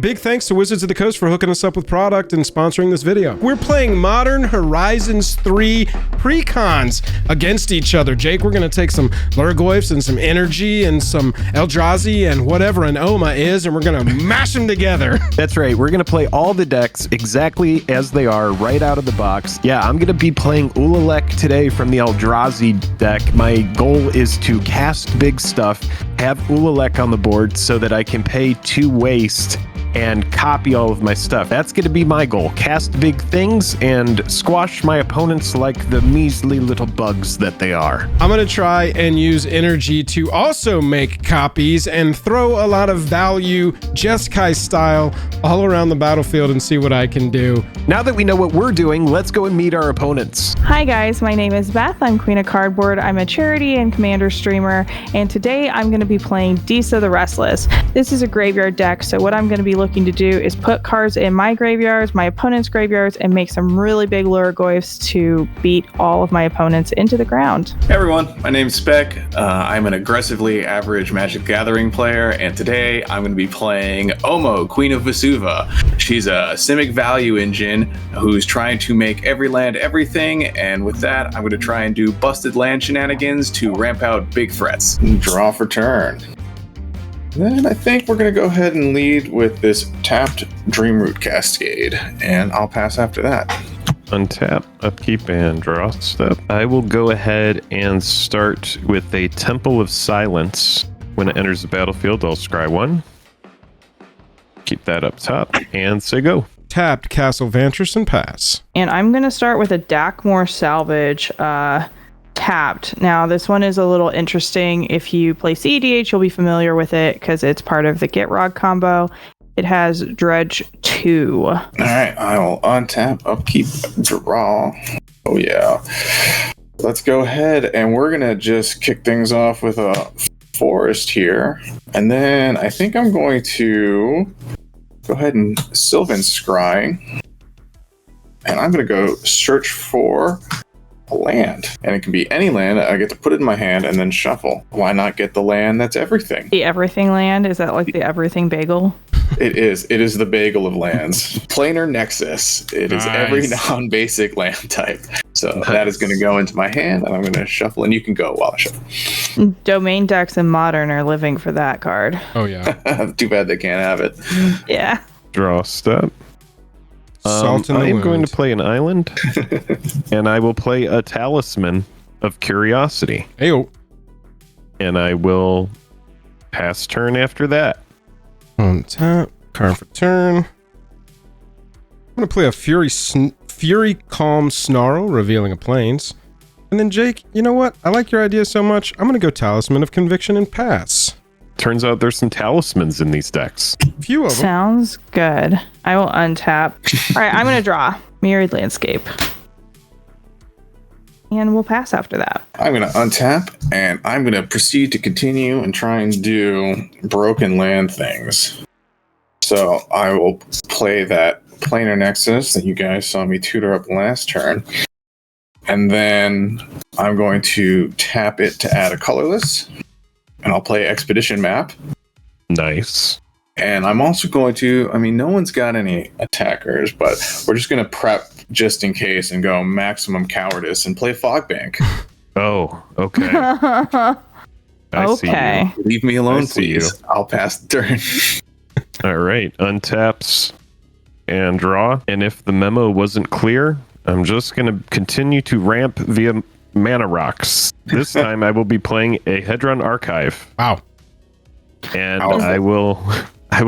Big thanks to Wizards of the Coast for hooking us up with product and sponsoring this video. We're playing Modern Horizons 3 Precons against each other. Jake, we're gonna take some Lurgoyfs and some energy and some Eldrazi and whatever an Oma is, and we're gonna mash them together. That's right. We're gonna play all the decks exactly as they are right out of the box. Yeah, I'm gonna be playing Ulalek today from the Eldrazi deck. My goal is to cast big stuff, have Ulalek on the board so that I can pay 2 waste and copy all of my stuff. That's going to be my goal. Cast big things and squash my opponents like the measly little bugs that they are. I'm going to try and use energy to also make copies and throw a lot of value, Jeskai style, all around the battlefield and see what I can do. Now that we know what we're doing, let's go and meet our opponents. Hi guys, my name is Beth. I'm Queen of Cardboard. I'm a charity and commander streamer, and today I'm going to be playing Disa the Restless. This is a graveyard deck, so what I'm going to be looking to do is put cards in my graveyards, my opponent's graveyards, and make some really big Lurgoyfs to beat all of my opponents into the ground. Hey everyone, my name's Spec. I'm an aggressively average Magic Gathering player, and today I'm going to be playing Omo, Queen of Vesuva. She's a Simic value engine who's trying to make every land everything, and with that, I'm going to try and do busted land shenanigans to ramp out big threats. Draw for turn. Then I think we're going to go ahead and lead with this tapped Dreamroot Cascade, and I'll pass after that. Untap, upkeep, and draw step. I will go ahead and start with a Temple of Silence. When it enters the battlefield, I'll scry 1. Keep that up top, and say go. Tapped Castle Vantress and pass. And I'm going to start with a Dakmor Salvage, tapped. Now, this one is a little interesting. If you play CEDH, you'll be familiar with it because it's part of the Gitrog combo. It has Dredge 2. All right, I will untap, upkeep, draw. Oh yeah. Let's go ahead and we're gonna just kick things off with a forest here, and then I think I'm going to go ahead and Sylvan Scry, and I'm gonna go search for a land, and it can be any land. I get to put it in my hand and then shuffle. Why not get the land that's everything? The everything land? Is that like the everything bagel? It is the bagel of lands. Planar Nexus. It is every non-basic land type. So that is going to go into my hand, and I'm going to shuffle, and you can go while I shuffle. Domain decks and Modern are living for that card. Oh yeah. Too bad they can't have it. Yeah. Draw step. Salt in the I am wound. going to play an island, and I will play a Talisman of Curiosity. Heyo. And I will pass turn after that. Untap, card for turn. I'm going to play a Fury Calm Snarl, revealing a Plains. And then Jake, you know what? I like your idea so much, I'm going to go Talisman of Conviction and pass. Turns out there's some talismans in these decks. Few of them. Sounds good. I will untap. All right, I'm going to draw Mirrored Landscape. And we'll pass after that. I'm going to untap, and I'm going to proceed to continue and try and do broken land things. So I will play that Planar Nexus that you guys saw me tutor up last turn. And then I'm going to tap it to add a colorless. And I'll play Expedition Map. Nice. And I'm also going to, no one's got any attackers, but we're just going to prep just in case and go Maximum Cowardice and play Fogbank. Oh, okay. I see you. Leave me alone, see please. you. I'll pass the turn. All right. Untaps and draw. And if the memo wasn't clear, I'm just going to continue to ramp via mana rocks. This time I will be playing a Hedron Archive. Wow. And I will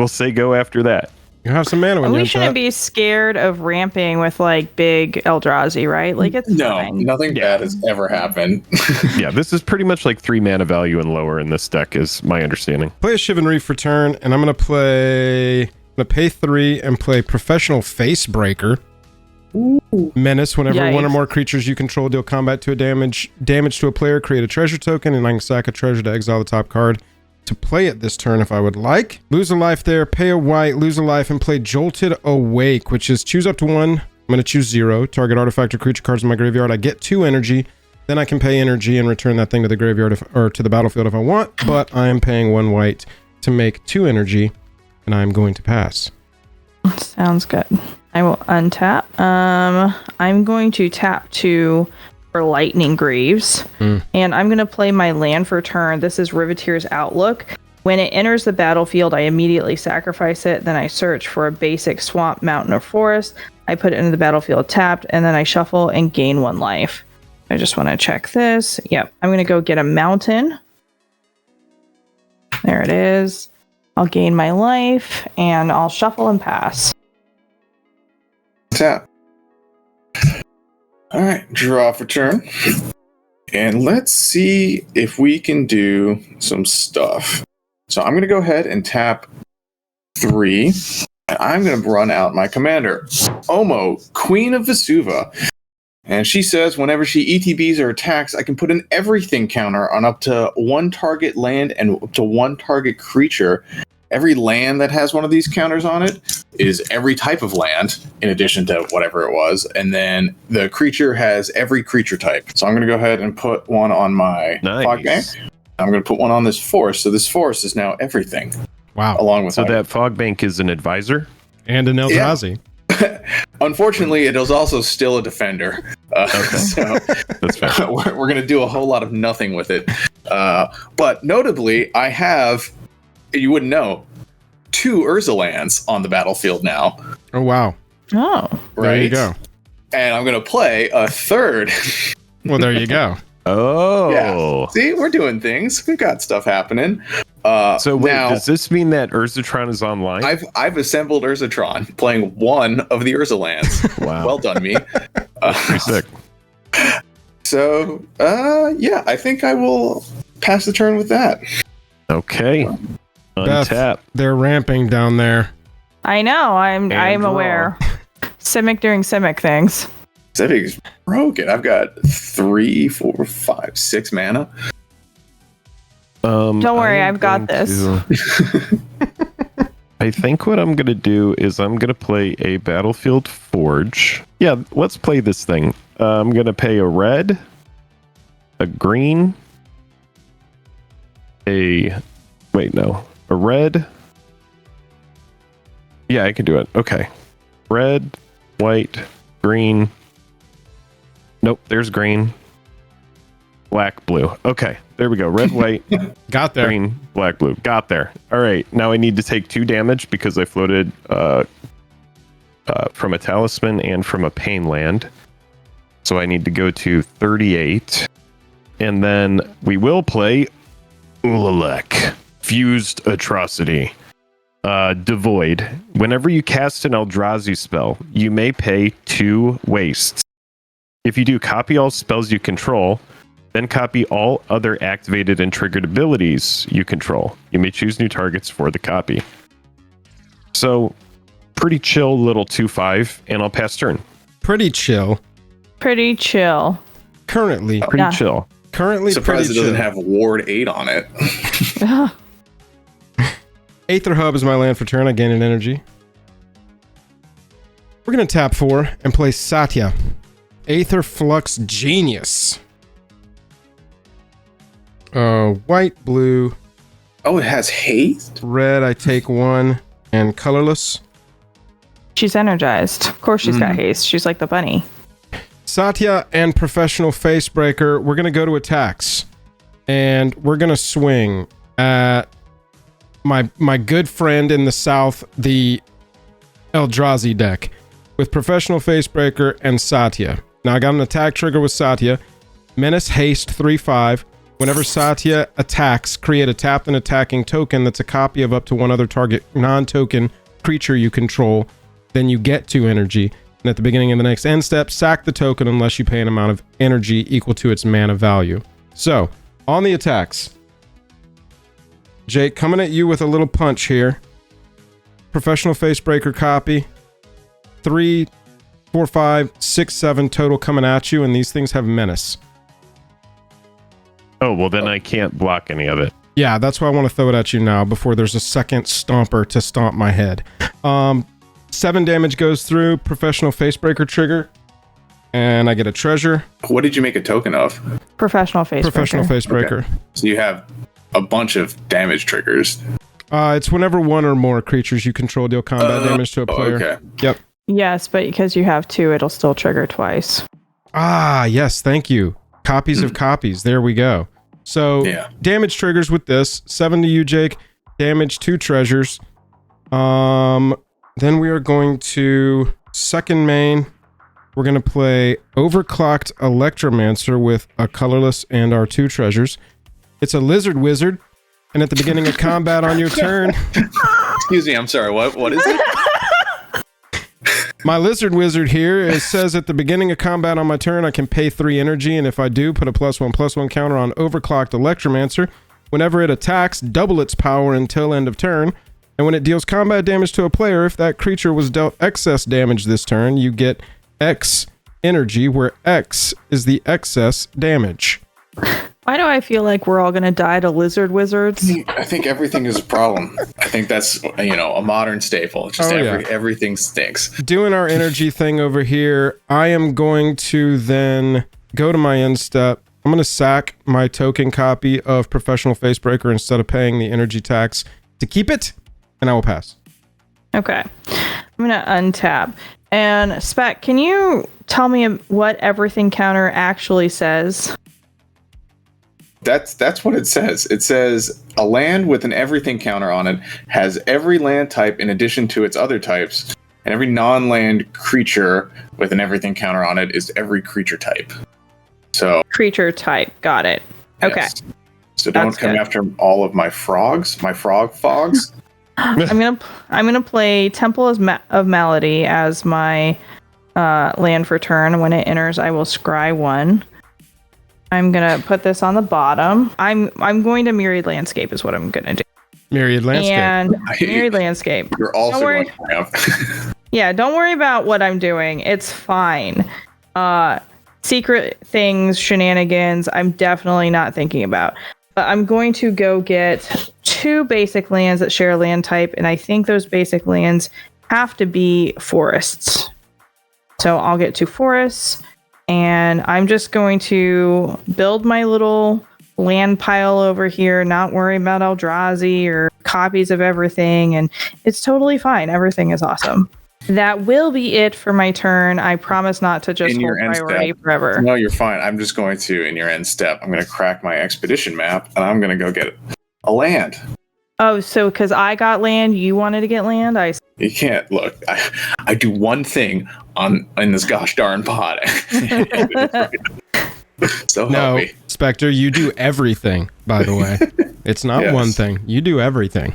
say go after that. You have some mana when We you're shouldn't be scared of ramping with like big Eldrazi, right? Like it's fine. Nothing bad has ever happened. Yeah, this is pretty much like 3 mana value and lower in this deck is my understanding. Play a Chivalry for turn, and I'm going to pay 3 and play Professional Facebreaker. Ooh. Menace. Whenever one or more creatures you control deal combat to a damage to a player, create a treasure token, and I can sack a treasure to exile the top card to play it this turn if I would like. Lose a life there, pay a white, lose a life, and play Jolted Awake, which is choose up to 1. I'm going to choose 0. Target artifact or creature cards in my graveyard. I get 2 energy. Then I can pay energy and return that thing to the graveyard or to the battlefield if I want, but I am paying 1 white to make 2 energy, and I'm going to pass. Sounds good. I will untap. I'm going to tap 2 for Lightning Greaves. And I'm going to play my land for turn. This is Riveteer's Outlook. When it enters the battlefield, I immediately sacrifice it. Then I search for a basic swamp, mountain, or forest. I put it into the battlefield tapped, and then I shuffle and gain 1 life. I just want to check this. Yep, I'm going to go get a mountain. There it is. I'll gain my life, and I'll shuffle and pass. Tap. All right, draw for turn. And let's see if we can do some stuff. So I'm going to go ahead and tap 3. And I'm going to run out my commander, Omo, Queen of Vesuva. And she says whenever she ETBs or attacks, I can put an everything counter on up to 1 target land and up to 1 target creature. Every land that has one of these counters on it is every type of land, in addition to whatever it was. And then the creature has every creature type. So I'm going to go ahead and put one on my Fog Bank. I'm going to put one on this forest. So this forest is now everything. Wow. Along with that Fog Bank is an advisor? And an Eldrazi. Yeah. Unfortunately, it is also still a defender. Okay. So that's fair. we're going to do a whole lot of nothing with it. But notably, I have, you wouldn't know, 2 Urza lands on the battlefield now. Oh, wow. Oh. Right? There you go. And I'm going to play a 3rd. Well, there you go. Oh. Yeah. See, we're doing things. We've got stuff happening. So wait, now, does this mean that Urzatron is online? I've assembled Urzatron, playing 1 of the Urza lands. Wow. Well done, me. Pretty sick. So, yeah, I think I will pass the turn with that. Okay. Beth, Untap. they're ramping down there. I know. I'm draw. aware. Simic doing Simic things. Simic's broken. I've got 3, 4, 5, 6 mana. Don't worry, I've got this. I think what I'm going to do is I'm going to play a Battlefield Forge. Yeah, let's play this thing. I'm going to pay a red, a green, a red. Yeah, I can do it. Okay. Red, white, green. Nope, there's green. Black, blue. Okay, there we go. Red, white, Got there. green, black, blue. Got there. All right, now I need to take 2 damage because I floated from a talisman and from a pain land. So I need to go to 38. And then we will play Ulalek, Fused Atrocity. Devoid. Whenever you cast an Eldrazi spell, you may pay 2 wastes. If you do copy all spells you control, then copy all other activated and triggered abilities you control. You may choose new targets for the copy. So, pretty chill little 2/5, and I'll pass turn. Pretty chill. Pretty chill. Currently. Pretty chill. Currently Surprised it pretty doesn't chill. have Ward 8 on it. Aether Hub is my land for turn. I gain an energy. We're going to tap 4 and play Satya. Aether Flux Genius. White, blue, Oh, it has haste? red. I take 1 and colorless. She's energized. Of course she's got haste. She's like the bunny. Satya and Professional Facebreaker. We're going to go to attacks. And we're going to swing at my good friend in the south, the Eldrazi deck, with Professional Facebreaker and Satya. Now I got an attack trigger with Satya. Menace Haste 3/5. Whenever Satya attacks, create a tapped and attacking token that's a copy of up to 1 other target non-token creature you control. Then you get 2 energy. And at the beginning of the next end step, sack the token unless you pay an amount of energy equal to its mana value. So, on the attacks. Jake, coming at you with a little punch here. Professional Facebreaker copy. 3, 4, 5, 6, 7 total coming at you, and these things have menace. Oh, well then I can't block any of it. Yeah, that's why I want to throw it at you now before there's a second stomper to stomp my head. 7 damage goes through, Professional Facebreaker trigger, and I get a treasure. What did you make a token of? Professional Facebreaker. Professional Facebreaker. Okay. So you have a bunch of damage triggers. It's whenever one or more creatures you control deal combat damage to a player. Okay. Yep. Yes, but because you have 2, it'll still trigger twice. Ah, yes, thank you. Copies of copies. There we go. So, damage triggers with this. 7 to you, Jake. Damage 2 treasures. Then we are going to second main. We're going to play Overclocked Electromancer with a colorless and our 2 treasures. It's a lizard wizard, and at the beginning of combat on your turn... Excuse me, I'm sorry, what is it? My lizard wizard here, says at the beginning of combat on my turn, I can pay 3 energy, and if I do, put a +1/+1 counter on Overclocked Electromancer. Whenever it attacks, double its power until end of turn. And when it deals combat damage to a player, if that creature was dealt excess damage this turn, you get X energy, where X is the excess damage. Why do I feel like we're all going to die to lizard wizards? I think everything is a problem. I think that's, a modern staple. Just everything stinks. Doing our energy thing over here, I am going to then go to my end step. I'm going to sack my token copy of Professional Facebreaker instead of paying the energy tax to keep it, and I will pass. Okay. I'm going to untap. And Spec, can you tell me what everything counter actually says? That's what it says. It says a land with an everything counter on it has every land type in addition to its other types, and every non-land creature with an everything counter on it is every creature type. So creature type, got it. Okay. Yes. So don't come after all of my frogs, my frog fogs. I'm gonna play Temple of Malady as my land for turn. When it enters, I will scry 1. I'm gonna put this on the bottom. I'm going to Myriad Landscape is what I'm gonna do. Myriad Landscape. And Myriad Landscape. You're also going to have. Yeah, don't worry about what I'm doing. It's fine. Secret things, shenanigans, I'm definitely not thinking about. But I'm going to go get 2 basic lands that share land type, and I think those basic lands have to be forests. So I'll get 2 forests. And I'm just going to build my little land pile over here, not worry about Eldrazi or copies of everything. And it's totally fine. Everything is awesome. That will be it for my turn. I promise not to just hold priority forever. No, you're fine. I'm just going to, in your end step, I'm going to crack my expedition map, and I'm going to go get a land. Oh, so because I got land, you wanted to get land? You can't look. I do one thing in this gosh darn pod. So no, me. Spectre, you do everything. By the way, it's not one thing. You do everything.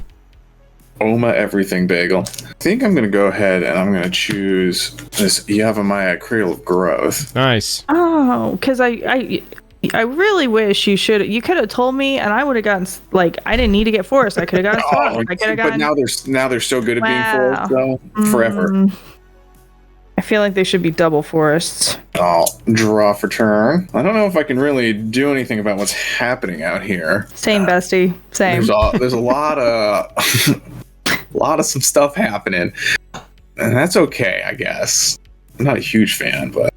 Oma everything bagel. I think I'm going to go ahead and I'm going to choose this Yavimaya Cradle of Growth. Nice. Oh, because I really wish you could have told me, and I would have gotten, I didn't need to get forest. I could have gotten swamp. I could have gotten. But now they're so good at being forest, though. Forever. I feel like they should be double forests. I'll draw for turn. I don't know if I can really do anything about what's happening out here. Same, bestie. Same. There's a lot of some stuff happening, and that's okay, I guess. I'm not a huge fan, but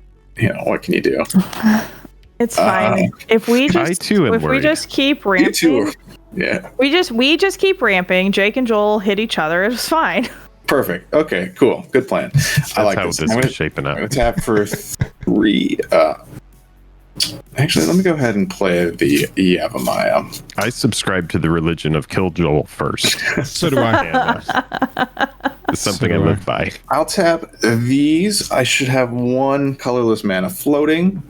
what can you do? It's fine. If we just keep ramping, we just keep ramping. Jake and Joel hit each other. It's fine. Perfect. Okay. Cool. Good plan. That's I like how this. this is shaping up. I'm gonna tap for 3. Actually, let me go ahead and play the Yavimaya. I subscribe to the religion of kill Joel first. So do I. It's something I live by. I'll tap these. I should have 1 colorless mana floating.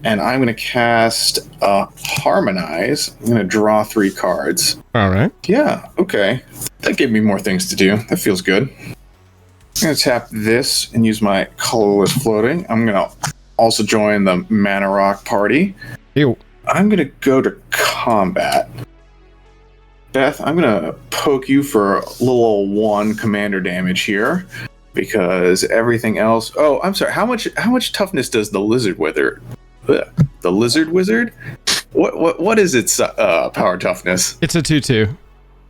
And I'm going to cast Harmonize. I'm going to draw 3 cards. All right. Yeah, okay. That gave me more things to do. That feels good. I'm going to tap this and use my colorless floating. I'm going to also join the Mana Rock party. Ew. I'm going to go to combat. Beth, I'm going to poke you for a little old 1 commander damage here. Because everything else... Oh, I'm sorry. How much toughness does the Lizard Wizard... The Lizard Wizard? What is its power toughness? It's a 2/2.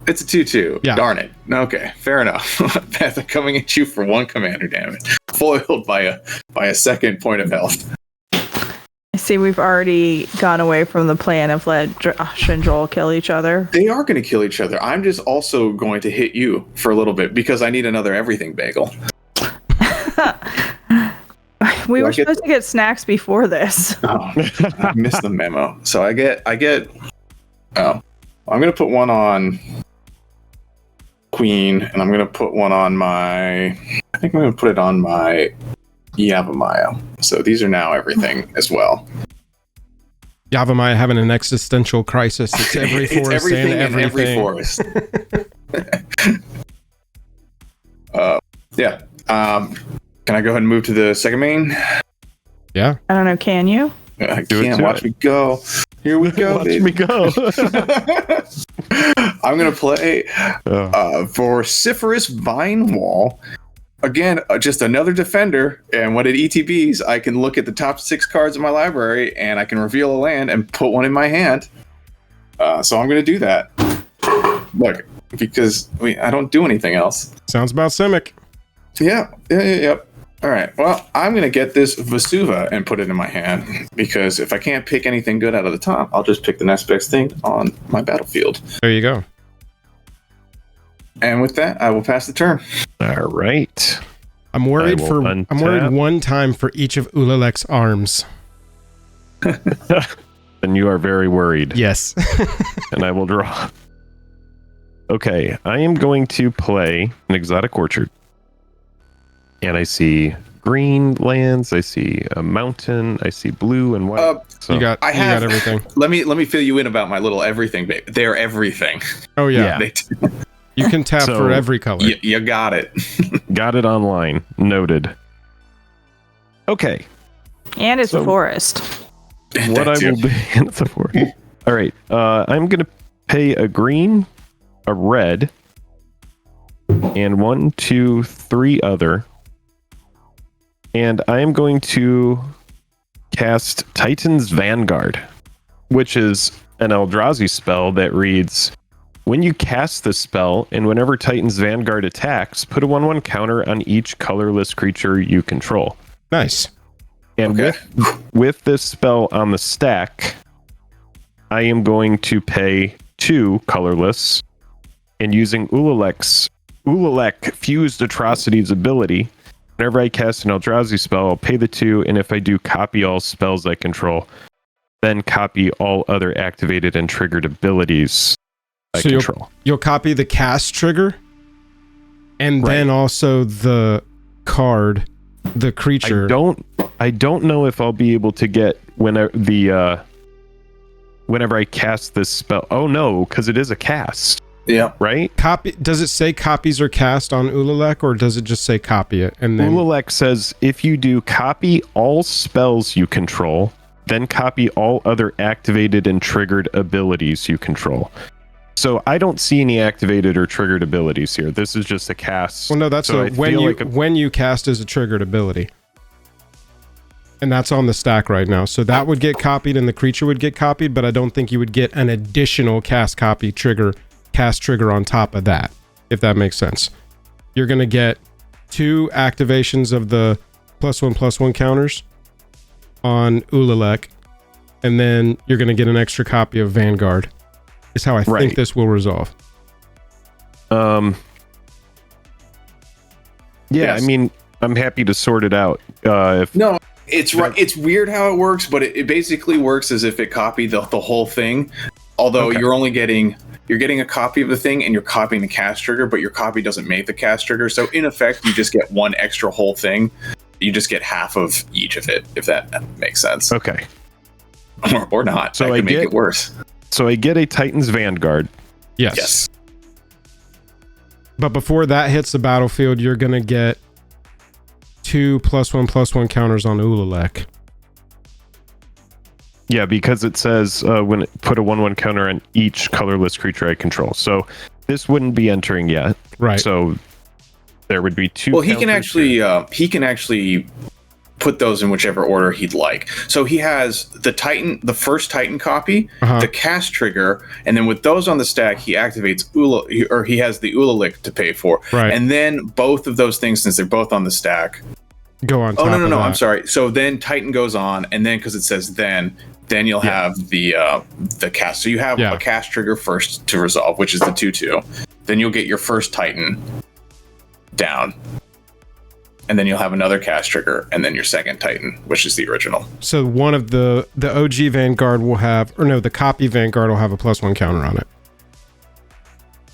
It's a 2/2. Yeah. Darn it. Okay, fair enough. Beth, I'm coming at you for 1 commander damage, foiled by a second point of health. I See, we've already gone away from the plan of let Josh and Joel kill each other. They are going to kill each other. I'm just also going to hit you for a little bit because I need another everything bagel. We were supposed to get snacks before this. Oh, I missed the memo. So I get. Oh, I'm going to put one on Queen, and I'm going to put one on my. I think I'm going to put it on my Yavimaya. So these are now everything as well. Yavimaya having an existential crisis. It's every forest it's everything and in every forest. Yeah. Can I go ahead and move to the second main? Yeah. I don't know. Can you? I can't. Watch me go. Here we go. Watch me go. I'm going to play Vociferous Vine Wall. Again, just another defender. And when it ETBs, I can look at the top 6 cards in my library and I can reveal a land and put one in my hand. So I'm going to do that. Look, because I don't do anything else. Sounds about Simic. Yep. All right. Well, I'm going to get this Vesuva and put it in my hand because if I can't pick anything good out of the top, I'll just pick the next best thing on my battlefield. There you go. And with that, I will pass the turn. All right. I'm worried one time for each of Ulalek's arms. Then you are very worried. Yes. And I will draw. Okay, I am going to play an Exotic Orchard. And I see green lands, I see a mountain, I see blue and white. You got everything. Let me fill you in about my little everything. They're everything. Oh yeah. You can tap for every color. You got it. Got it online. Noted. Okay. And it's a forest. What I will do. It's a forest. All right. I'm going to pay a green, a red, and 1, 2, 3 other. And I am going to cast Titan's Vanguard, which is an Eldrazi spell that reads, when you cast this spell, and whenever Titan's Vanguard attacks, put a 1/1 counter on each colorless creature you control. Nice. And with this spell on the stack, I am going to pay 2 colorless, and using Ulalek Fused Atrocities ability, whenever I cast an Eldrazi spell, I'll pay the 2, and if I do copy all spells I control, then copy all other activated and triggered abilities I control. You'll copy the cast trigger, and then also the card, the creature. I don't know if I'll be able to get whenever I cast this spell. Oh no, because it is a cast. Yeah. Right? Does it say copies are cast on Ulalek, or does it just say copy it? And then Ulalek says if you do copy all spells you control, then copy all other activated and triggered abilities you control. So I don't see any activated or triggered abilities here. This is just a cast. Well, no, that's when you cast is a triggered ability. And that's on the stack right now. So that would get copied and the creature would get copied, but I don't think you would get an additional cast trigger on top of that, if that makes sense. You're going to get 2 activations of the +1/+1 counters on Ulalek, and then you're going to get an extra copy of Vanguard. Is how I think this will resolve. Yes. I mean, I'm happy to sort it out. No, it's right. It's weird how it works, but it basically works as if it copied the whole thing. Although you're getting a copy of the thing and you're copying the cast trigger, but your copy doesn't make the cast trigger. So in effect, you just get one extra whole thing. You just get half of each of it, if that makes sense. Okay. Or not. So I can make it worse. So I get a Titan's Vanguard. Yes. But before that hits the battlefield, you're going to get 2 +1/+1 counters on Ulalek. Yeah, because it says when it put a 1/1 counter on each colorless creature I control. So this wouldn't be entering yet. Right. So there would be 2. Well, he can actually put those in whichever order he'd like. So he has the first Titan copy, the cast trigger, and then with those on the stack, he activates he has the Ulalek to pay for. Right. And then both of those things, since they're both on the stack, go on top Oh, no, of that. I'm sorry. So then Titan goes on, and then because it says then you'll have the cast. So you have a cast trigger first to resolve, which is the 2/2. Then you'll get your first Titan down. And then you'll have another cast trigger, and then your second Titan, which is the original. So one of the OG Vanguard will have, or no, the copy Vanguard will have a +1 counter on it.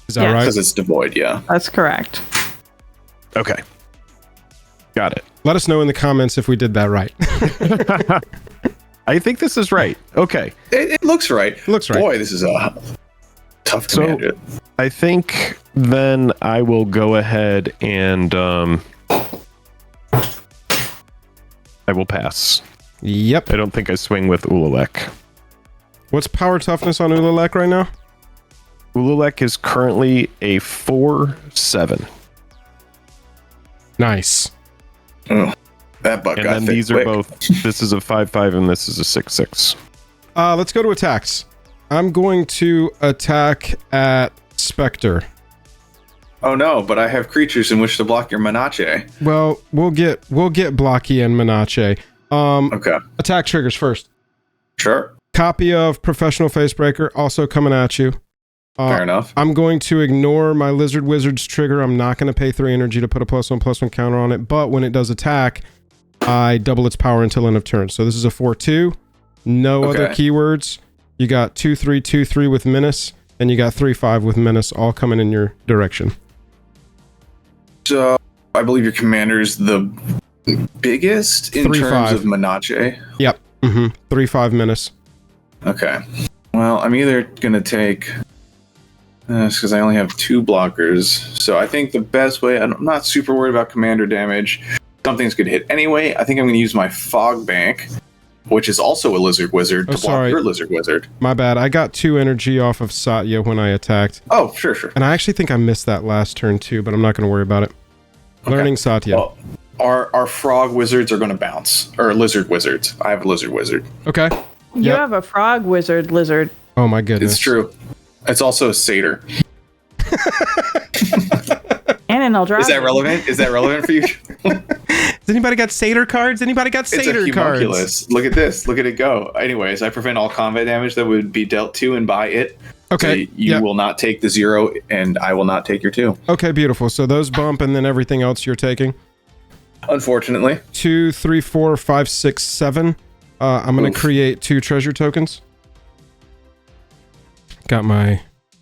Is that right? Because it's devoid, yeah. That's correct. Okay. Got it. Let us know in the comments if we did that right. I think this is right. Okay. It looks right. Looks right. Boy, this is a tough command. So I think then I will go ahead and I will pass. Yep. I don't think I swing with Ulalek. What's power toughness on Ulalek right now? Ulalek is currently a 4/7. Nice. Oh, that buck And got then thick these quick. are both, this is a 5/5 and this is a 6/6. Let's go to attacks. I'm going to attack at Spectre. Oh no, but I have creatures in which to block your Menace. Well, we'll get Blocky and Menace. Okay. Attack triggers first. Sure. Copy of Professional Facebreaker also coming at you. Fair enough. I'm going to ignore my Lizard Wizard's trigger. I'm not going to pay 3 energy to put a +1/+1 counter on it, but when it does attack, I double its power until end of turn. So this is a 4/2. No other keywords. You got 2/3, 2/3 with Menace, and you got 3/5 with Menace, all coming in your direction. So I believe your commander is the biggest in 3/5. terms of Menace. Yep. 3/5 Menace. Okay. Well, I'm either gonna take because I only have 2 blockers. So I think the best way, I'm not super worried about commander damage. Something's gonna hit anyway. I think I'm gonna use my Fog Bank, which is also a Lizard Wizard, to block your Lizard Wizard. My bad. I got 2 energy off of Satya when I attacked. Oh, sure. And I actually think I missed that last turn too, but I'm not going to worry about it. Okay. Learning Satya. Well, our Frog Wizards are going to bounce. Or Lizard Wizards. I have a Lizard Wizard. Okay. You have a Frog Wizard lizard. Oh my goodness. It's true. It's also a Satyr. And an Eldrazi. Is that relevant for you? Has anybody got Satyr cards? Anybody got Satyr cards? Homunculus. Look at this. Look at it go. Anyways, I prevent all combat damage that would be dealt to and by it. Okay. So you will not take the 0, and I will not take your 2. Okay, beautiful. So those bump, and then everything else you're taking. Unfortunately. 2, 3, 4, 5, 6, 7. I'm going to create 2 treasure tokens. Got my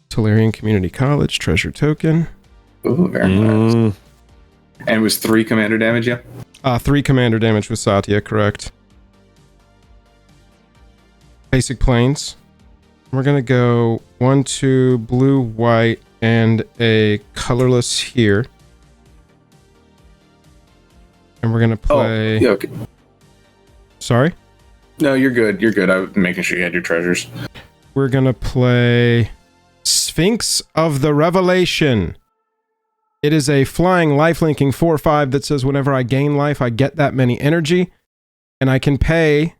Tolarian Community College treasure token. Ooh, very nice. And it was 3 commander damage, yeah? 3 commander damage with Satya, correct. Basic planes. We're going to go 1, 2, blue, white, and a colorless here. And we're going to play... Oh, yeah, okay. Sorry? No, you're good. You're good. I was making sure you had your treasures. We're going to play Sphinx of the Revelation. It is a flying lifelinking 4/5 that says whenever I gain life, I get that many energy. And I can pay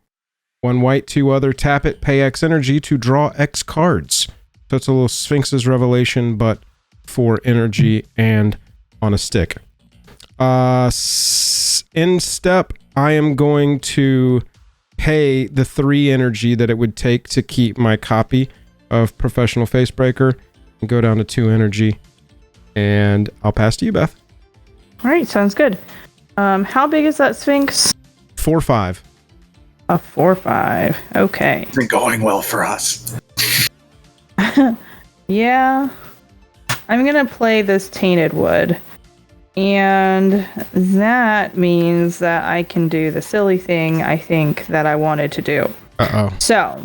1 white, 2 other, tap it, pay X energy to draw X cards. So it's a little Sphinx's Revelation, but for energy and on a stick. In step, I am going to pay the 3 energy that it would take to keep my copy of Professional Facebreaker and go down to 2 energy. And I'll pass to you, Beth. All right, sounds good. How big is that Sphinx? 4/5. A 4/5. Okay. It's been going well for us. Yeah. I'm going to play this Tainted Wood. And that means that I can do the silly thing I think that I wanted to do. Uh-oh. So,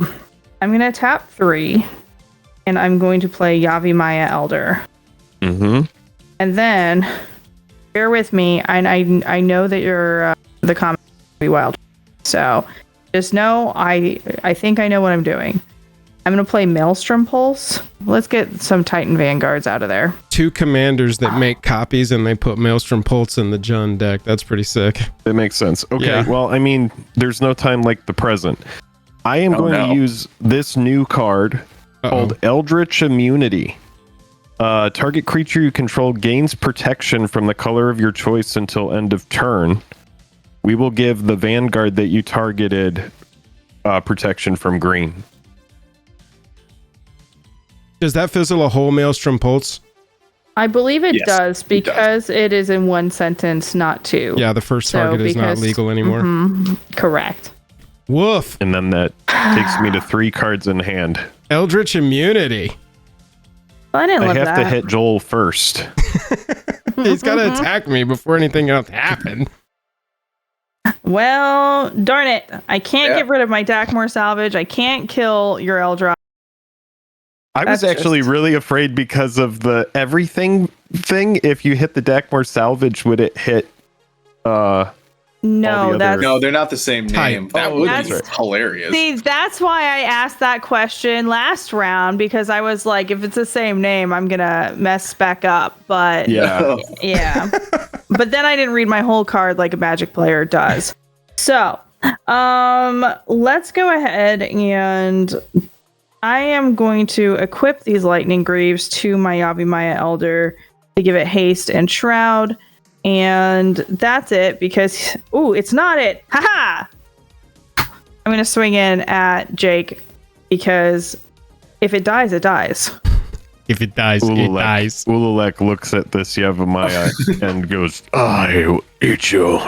I'm going to tap 3. And I'm going to play Yavimaya Elder. Mm-hmm. And then, bear with me. I know that you're the comment will be wild. So, just know I think I know what I'm doing. I'm going to play Maelstrom Pulse. Let's get some Titan Vanguards out of there. 2 commanders that make copies and they put Maelstrom Pulse in the Jun deck. That's pretty sick. That makes sense. Okay, Yeah. well, I mean, there's no time like the present. I am going to use this new card called Eldritch Immunity. Target creature you control gains protection from the color of your choice until end of turn. We will give the Vanguard that you targeted protection from green. Does that fizzle a whole Maelstrom Pulse? I believe it Yes, does because it is in one sentence, not two. Yeah, the first target is not legal anymore. Correct. Woof. And then that takes me to 3 cards in hand. Eldritch Immunity. Well, I didn't love I have that. to hit Joel first. He's got to attack me before anything else happens. Well, darn it. I can't get rid of my Dakmor Salvage. I can't kill your Eldrazi. I was actually really afraid because of the everything thing. If you hit the Dakmor Salvage, would it hit No, no, they're not the same name. That would be hilarious. See, that's why I asked that question last round, because I was like, if it's the same name, I'm gonna mess back up. But yeah. But then I didn't read my whole card like a Magic player does. So, let's go ahead and I am going to equip these Lightning Greaves to my Yavimaya Elder to give it haste and shroud. And that's it, because it's not it. Haha! I'm gonna swing in at Jake, because if it dies, it dies. If it dies, it dies. Ululek looks at this Yavimaya and goes, I will eat you.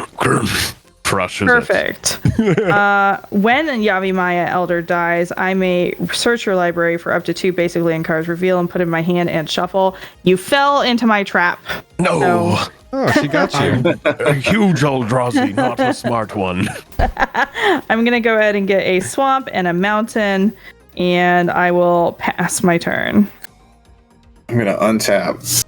Crushes Perfect. When Yavimaya Elder dies, I may search your library for up to 2 basic land cards, reveal and put in my hand, and shuffle. You fell into my trap. No. So, oh, she got you. A huge Eldrazi, not a smart one. I'm going to go ahead and get a swamp and a mountain, and I will pass my turn. I'm going to untap.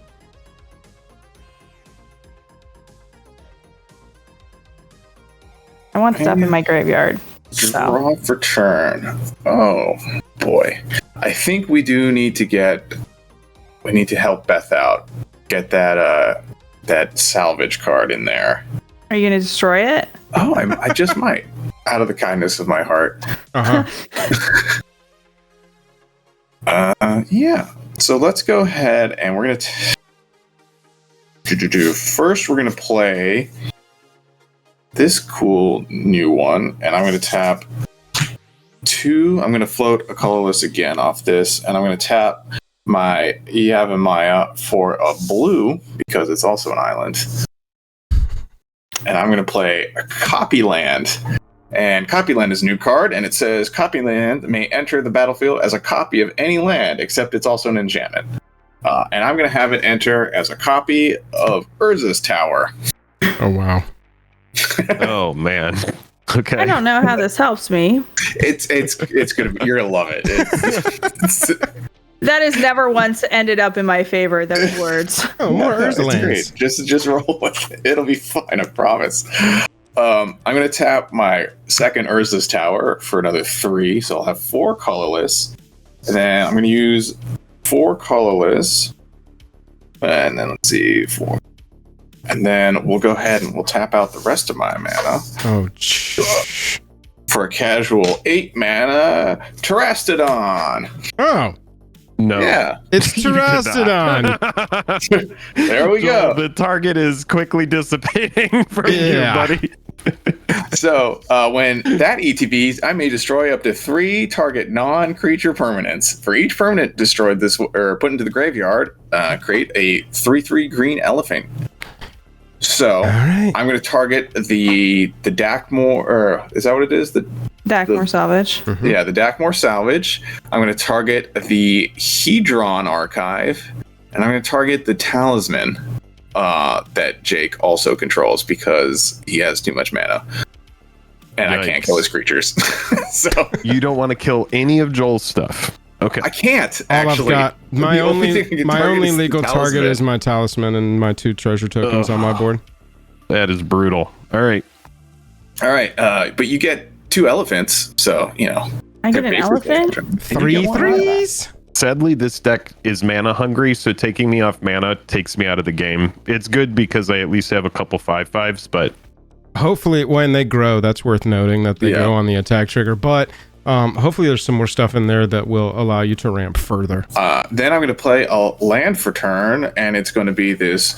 I want stuff in my graveyard. Draw for turn. Oh, boy. I think we do need to we need to help Beth out. Get that salvage card in there. Are you going to destroy it? Oh, I just might. Out of the kindness of my heart. Uh-huh. Yeah. So let's go ahead and we're going to first we're going to play this cool new one, and I'm going to tap 2. I'm going to float a colorless again off this, and I'm going to tap my Yavimaya for a blue, because it's also an island. And I'm going to play a copy land. And copy land is a new card, and it says copy land may enter the battlefield as a copy of any land, except it's also an enchantment. And I'm going to have it enter as a copy of Urza's Tower. Oh, wow. Oh, man. Okay. I don't know how this helps me. It's gonna be, you're gonna love it. That has never once ended up in my favor, those words. Oh, more It's Urza great. Just roll with it. It'll be fine, I promise. I'm gonna tap my second Urza's Tower for another 3, so I'll have 4 colorless. And then I'm gonna use 4 colorless. And then let's see, 4. And then we'll go ahead and we'll tap out the rest of my mana. Oh, for a casual 8 mana Terastodon. Oh. No. Yeah. It's Terastodon. There we go. The target is quickly dissipating from you, buddy. So when that ETBs, I may destroy up to 3 target non-creature permanents. For each permanent destroyed this or put into the graveyard, create a 3/3 green elephant. So I'm going to target the Dakmor, or is that what it is? The Dakmor Salvage. Mm-hmm. Yeah, the Dakmor Salvage. I'm going to target the Hedron Archive, and I'm going to target the Talisman that Jake also controls because he has too much mana. And I can't kill his creatures. So you don't want to kill any of Joel's stuff. Okay. I can't, All actually. I've got, my only legal target is my Talisman and my 2 treasure tokens on my board. That is brutal. All right. But you get 2 elephants, so, you know. I get an elephant? 3 3s? Sadly, this deck is mana hungry, so taking me off mana takes me out of the game. It's good because I at least have a couple 5/5s, but... Hopefully, when they grow, that's worth noting that they go on the attack trigger, but... hopefully there's some more stuff in there that will allow you to ramp further. Then I'm going to play a land for turn, and it's going to be this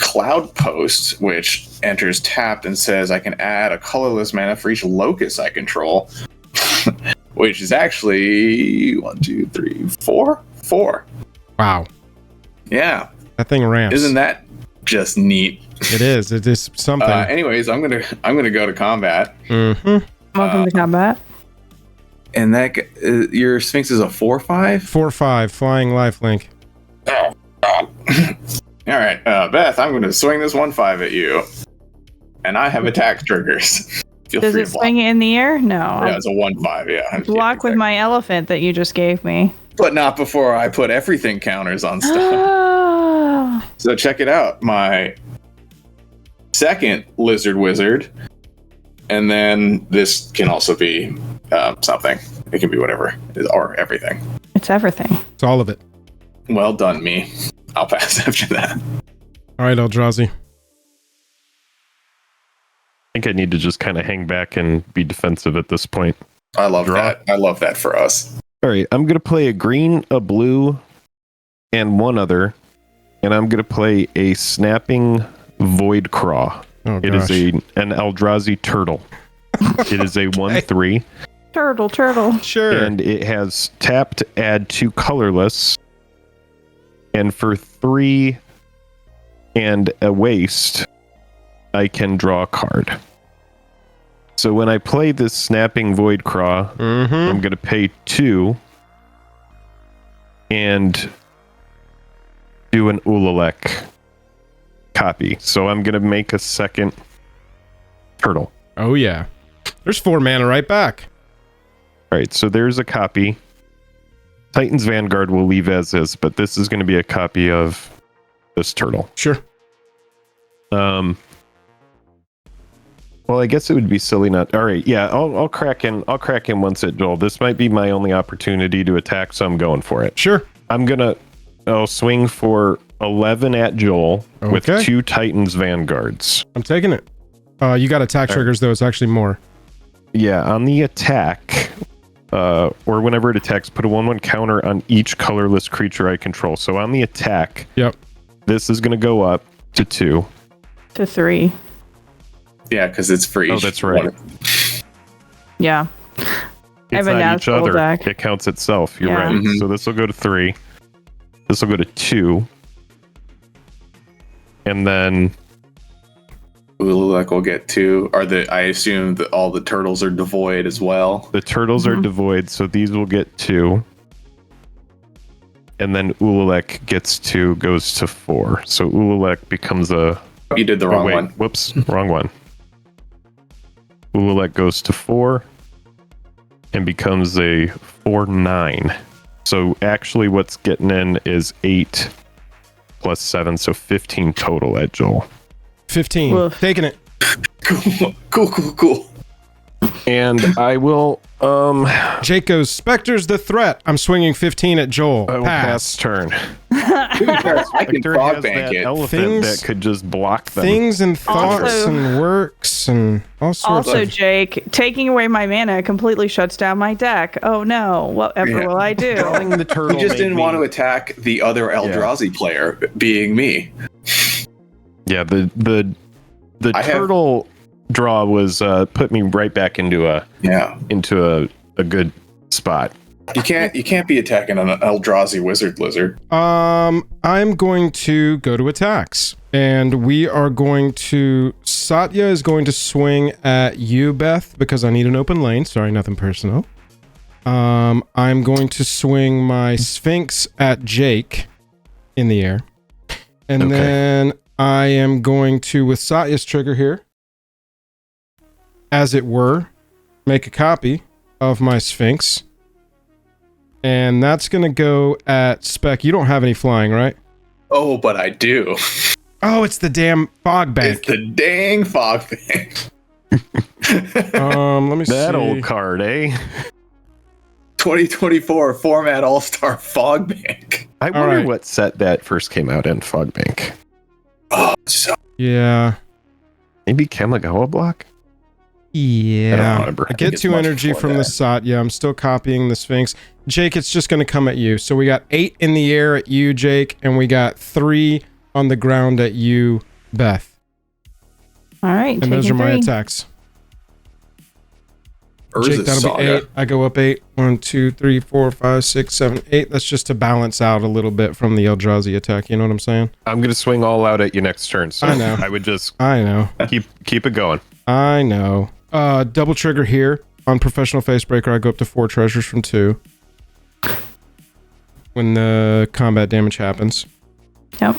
Cloud Post, which enters tapped and says I can add a colorless mana for each locus I control, which is actually 1, 2, 3, 4. 4. Wow. Yeah. That thing ramps. Isn't that just neat? It is. It is something. Anyways, I'm gonna go to combat. Mm-hmm. Welcome to combat. And that your Sphinx is a 4/5. 4/5 flying lifelink. Oh, God. All right, Beth, I'm going to swing this 1/5 at you, and I have attack triggers. Feel Does free it to block. swing it in the air? No. Yeah, it's a 1/5. Yeah, Block with my elephant that you just gave me. but not before I put everything counters on stuff. Oh. So check it out. My second lizard wizard, and then this can also be something. It can be whatever or everything. It's everything. It's all of it. Well done, me. I'll pass after that. All right, Eldrazi. I think I need to just kind of hang back and be defensive at this point. I love that. I love that for us. All right, I'm going to play a green, a blue, and one other. And I'm going to play a snapping void craw. Oh, It is gosh. an Eldrazi turtle. It is a 1/3. Turtle. Sure. And it has tapped, add 2 colorless. And for 3 and a waste, I can draw a card. So when I play this snapping void craw, Mm-hmm. I'm going to pay 2 and do an Ulalek copy. So I'm going to make a second turtle. Oh, yeah. There's 4 mana right back. All right, so there's a copy. Titan's Vanguard will leave as is, but this is going to be a copy of this turtle. Sure. Well, I guess it would be silly not. All right, yeah, I'll crack in. I'll crack in once at Joel. This might be my only opportunity to attack, so I'm going for it. Sure. I'll swing for 11 at Joel with Okay. 2 Titans Vanguards. I'm taking it. You got attack triggers, though. It's actually more. Yeah, on the attack, or whenever it attacks, put a 1/1 counter on each colorless creature I control. So on the attack, Yep. this is going to go up to 2. To 3. Yeah, because it's for each. Oh, that's right. one. Yeah. It's have a not each natural other. deck. It counts itself. You're Yeah. right. Mhm. So this will go to 3. This will go to 2. And then Ululek will get 2. I assume that all the turtles are devoid as well. the turtles are devoid, so these will get 2. And then Ulalek gets 2, goes to 4. So Ulalek becomes a... You did the Oh, wrong wait. one. Whoops. Wrong one. Ulalek goes to 4 and becomes a 4/9. So actually what's getting in is 8 plus 7, so 15 total at Joel. 15. Woof. Taking it. Cool. And I will Jake goes, Spectre's the threat. I'm swinging 15 at Joel. I will pass turn. I can Victor fog has bank that it. elephant Things- that could just block them. Things and thoughts Also- and works and all sorts Also, of... Jake, taking away my mana completely shuts down my deck. Oh no, whatever Yeah. will I do? Drawing the turtle You just made didn't me- want to attack the other Eldrazi player, being me. Yeah, the I have- turtle draw was put me right back into a good spot. You can't be attacking an Eldrazi wizard lizard. I'm going to go to attacks. And we are going to... Satya is going to swing at you, Beth, because I need an open lane. Sorry, nothing personal. I'm going to swing my Sphinx at Jake in the air. And Okay. then I am going to, with Satya's trigger here, as it were, make a copy of my Sphinx. And that's going to go at Spec. You don't have any flying, right? Oh, but I do. Oh, it's the damn fog bank. It's the dang fog bank. Let me see. That old card, eh? 2024 format all-star fog bank. I All wonder right. what set that first came out in Fogbank. Oh, so Yeah. Maybe Kamigawa block? Yeah. I don't remember. I think get it's 2 much energy before from the that. Satya. I'm still copying the Sphinx. Jake, it's just going to come at you. So we got 8 in the air at you, Jake, and we got 3 on the ground at you, Beth. All right. And those are my 3. attacks. Urza's Jake, that'll be Saga. 8. I go up 8. 1, 2, 3, 4, 5, 6, 7, 8. That's just to balance out a little bit from the Eldrazi attack. You know what I'm saying? I'm gonna swing all out at you next turn. So I know. I would just I know. keep it going. I know. Double trigger here on Professional Facebreaker. I go up to 4 treasures from 2 when the combat damage happens. Yep.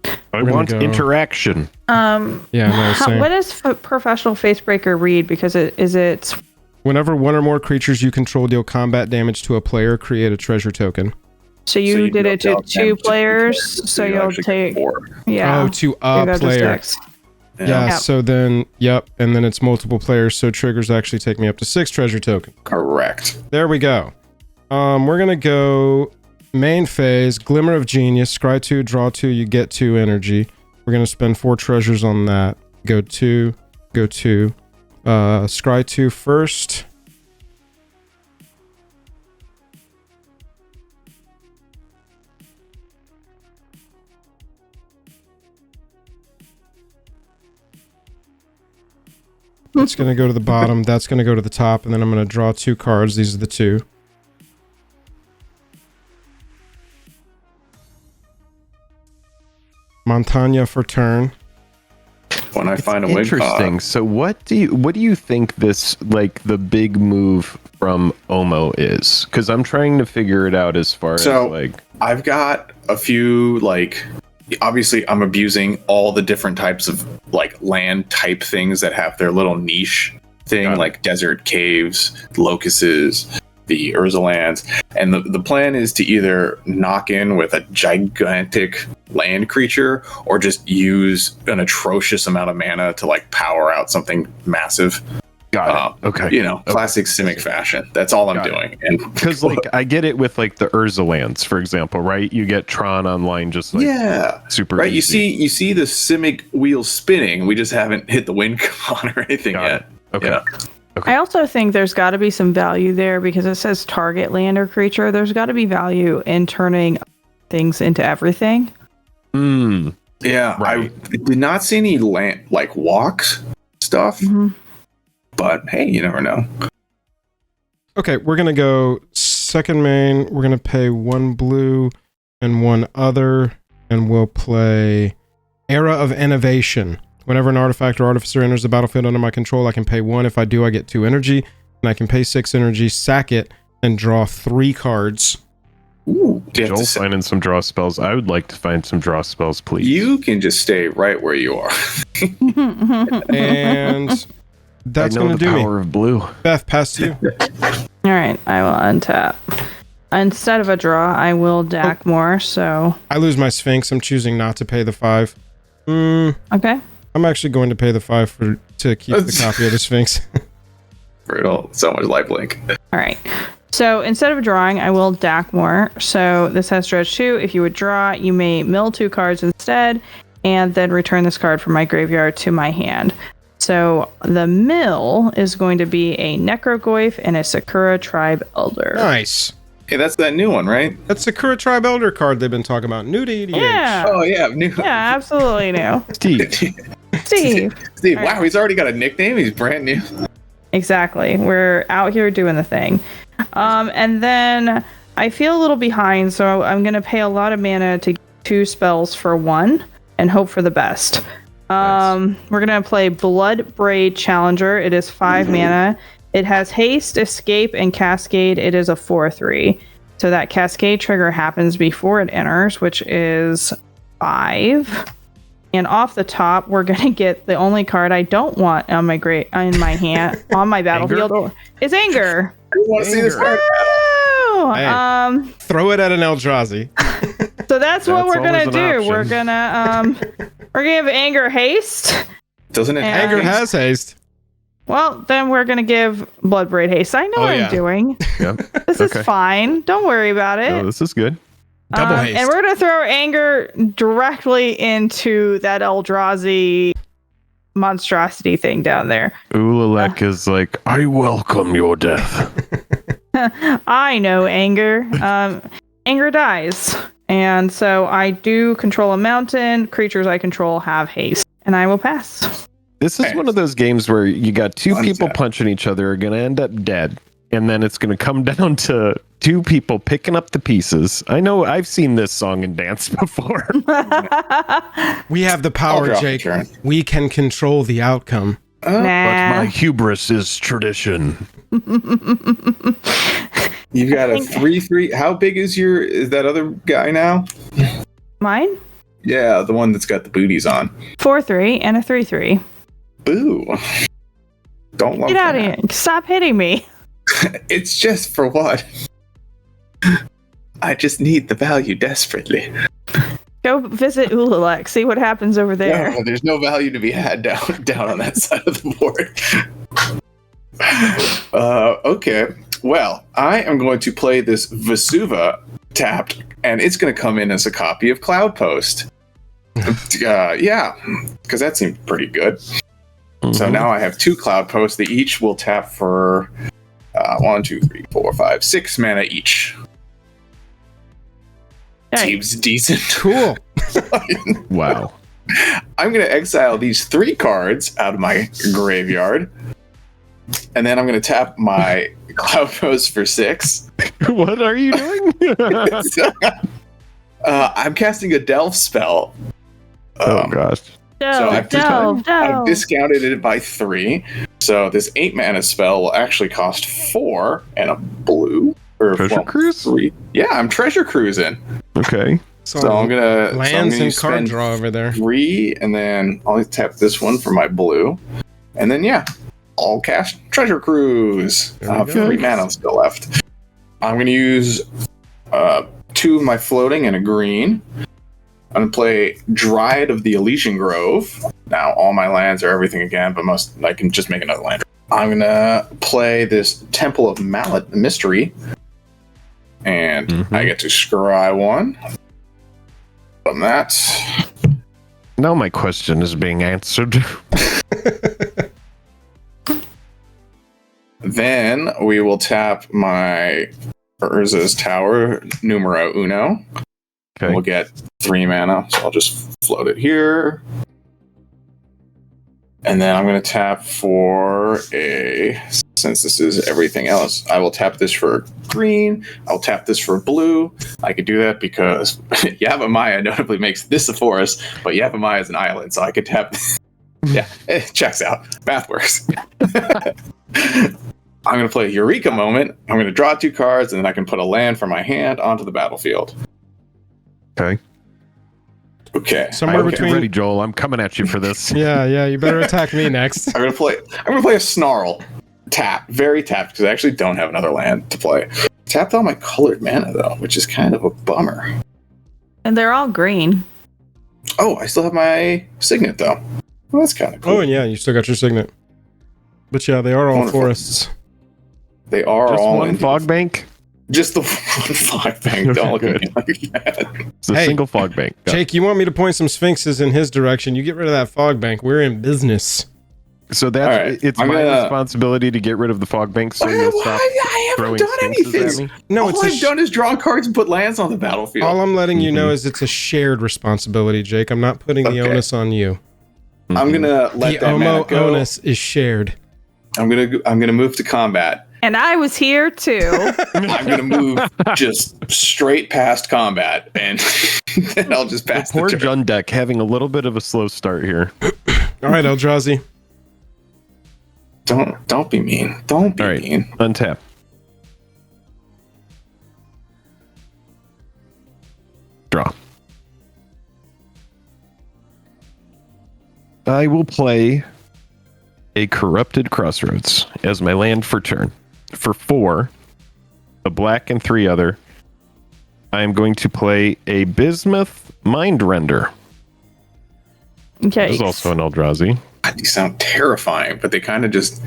I We're want gonna go- interaction. Yeah, no, same. What does Professional Facebreaker read? Because it's Whenever one or more creatures you control deal combat damage to a player, create a treasure token. so you did it to 2 players, so you you'll actually take get 4. yeah. Oh, to Here a goes the player. stacks. Yeah, Yep. so then, and then it's multiple players, so triggers actually take me up to 6 treasure tokens. Correct. There we go. We're gonna go main phase, Glimmer of Genius, scry 2, draw 2, you get 2 energy. We're gonna spend 4 treasures on that. Go 2, go 2. Scry 2 first. That's gonna go to the bottom, that's gonna go to the top, and then I'm gonna draw 2 cards. These are the 2. Montagna for turn. When I find a win Interesting. So what do you think this, like, the big move from Omo is? Because I'm trying to figure it out as far as like. I've got a few, like, obviously I'm abusing all the different types of like land type things that have their little niche thing, like desert caves, locusts, the Urza lands. And the plan is to either knock in with a gigantic land creature or just use an atrocious amount of mana to like power out something massive. Got it. Okay. You know, classic Simic fashion. That's all I'm doing. And because like I get it with like the Urza lands, for example, right? You get Tron online just like super right. easy. You see the Simic wheel spinning. We just haven't hit the win con or anything yet. Okay. Yeah. I also think there's got to be some value there because it says target land or creature. There's got to be value in turning things into everything. Yeah, right. I did not see any land like walks stuff, but hey, you never know. Okay, we're gonna go second main. We're gonna pay 1 blue and 1 other, and we'll play Era of Innovation. Whenever an artifact or artificer enters the battlefield under my control, I can pay 1. If I do, I get 2 energy, and I can pay 6 energy, sack it, and draw 3 cards. Ooh, Joel finding some draw spells. I would like to find some draw spells, please. You can just stay right where you are. And that's gonna do me. Power of blue. Beth, pass to you. All right, I will untap. Instead of a draw, I will DAC more. So I lose my Sphinx. I'm choosing not to pay the 5. okay. I'm actually going to pay the 5 to keep the copy of the Sphinx. Brutal. So much life link. All right. So instead of drawing, I will DAC more. So this has dredge 2. If you would draw, you may mill 2 cards instead, and then return this card from my graveyard to my hand. So the mill is going to be a Necrogoyf and a Sakura Tribe Elder. Nice. Hey, that's that new one, right? That's the Sakura Tribe Elder card they've been talking about. New to EDH. Yeah. Oh yeah, new. Yeah, absolutely new. Steve. Steve. Steve, wow, he's already got a nickname. He's brand new. Exactly. We're out here doing the thing. And then I feel a little behind, so I'm going to pay a lot of mana to get 2 spells for 1 and hope for the best. We're going to play Blood Braid Challenger. It is 5 mana. It has haste, escape, and cascade. It is a 4/3. So that cascade trigger happens before it enters, which is 5. And off the top, we're gonna get the only card I don't want on my in my hand on my battlefield is Anger. I want to see this card. Woo! Hey. Throw it at an Eldrazi. So that's what we're gonna always an do. option. We're gonna give Anger haste. Doesn't it? And- Anger has haste. Well, then we're gonna give Bloodbraid haste. I know what yeah. I'm doing. Yep. This is fine. Don't worry about it. No, this is good. Double haste. And we're gonna throw Anger directly into that Eldrazi monstrosity thing down there. Ulalek is like, I welcome your death. I know Anger. Anger dies. And so I do control a mountain. Creatures I control have haste. And I will pass. This is one of those games where you got two people punching each other are going to end up dead. And then it's going to come down to two people picking up the pieces. I know I've seen this song and dance before. We have the power, Jake. We can control the outcome. But my hubris is tradition. You've got a 3/3. How big is that other guy now? Mine? Yeah, the one that's got the booties on. 4/3 and a 3/3. Boo. Don't lump Get out of here. Stop hitting me. It's just for what? I just need the value desperately. Go visit Ulalek. See what happens over there. No, there's no value to be had down on that side of the board. Okay. Well, I am going to play this Vesuva tapped, and it's going to come in as a copy of Cloudpost. Yeah, because that seemed pretty good. Mm-hmm. So now I have 2 Cloudposts. They each will tap for 1, 2, 3, 4, 5, 6 mana each. Seems decent. Cool. Wow. I'm going to exile these 3 cards out of my graveyard. And then I'm going to tap my Cloudpost for 6. What are you doing? I'm casting a Delve spell. Oh, gosh. So I've discounted it by 3. So this 8 mana spell will actually cost 4 and a blue. Treasure cruise? 3. Yeah, I'm treasure cruising. Okay. So I'm gonna lands and card draw over there. 3, and then I'll tap this one for my blue, and then I'll cast treasure cruise. 3 mana still left. I'm gonna use 2 of my floating and a green. I'm gonna play Dryad of the Elysian Grove. Now all my lands are everything again, but I can just make another land. I'm gonna play this Temple of Mystery, and I get to scry 1 from that. Now my question is being answered. Then we will tap my Urza's Tower numero uno. Okay. We'll get 3 mana, so I'll just float it here. And then I'm going to tap for since this is everything else, I will tap this for green. I'll tap this for blue. I could do that because Yavimaya notably makes this a forest, but Yavimaya is an island, so I could tap. Yeah, it checks out. Math works. I'm going to play Eureka Moment. I'm going to draw 2 cards, and then I can put a land from my hand onto the battlefield. Okay. Somewhere between. Ready, Joel. I'm coming at you for this. Yeah. You better attack me next. I'm gonna play a Snarl. Tap. Very tapped, because I actually don't have another land to play. Tapped all my colored mana though, which is kind of a bummer. And they're all green. Oh, I still have my Signet though. Well, that's kind of cool. Oh, and you still got your Signet. But yeah, they are all forests. They are just all one fog bank. Just the one fog bank. Don't look at me like that. It's a single fog bank. Jake, you want me to point some sphinxes in his direction? You get rid of that fog bank. We're in business. So it's my responsibility to get rid of the fog bank. So you'll stop I haven't done anything. No, all I've done is draw cards and put lands on the battlefield. All I'm letting you know is it's a shared responsibility, Jake. I'm not putting the onus on you. I'm gonna let that mana go. The onus is shared. I'm gonna move to combat. And I was here too. I'm going to move just straight past combat, and then I'll just pass the turn. Poor Jun deck having a little bit of a slow start here. All right, Eldrazi. Don't be mean. Don't be mean. Untap. Draw. I will play a Corrupted Crossroads as my land for turn. For 4, a black and 3 other, I am going to play a Bismuth Mindrender. Okay. This is also an Eldrazi. God, these sound terrifying, but they kind of just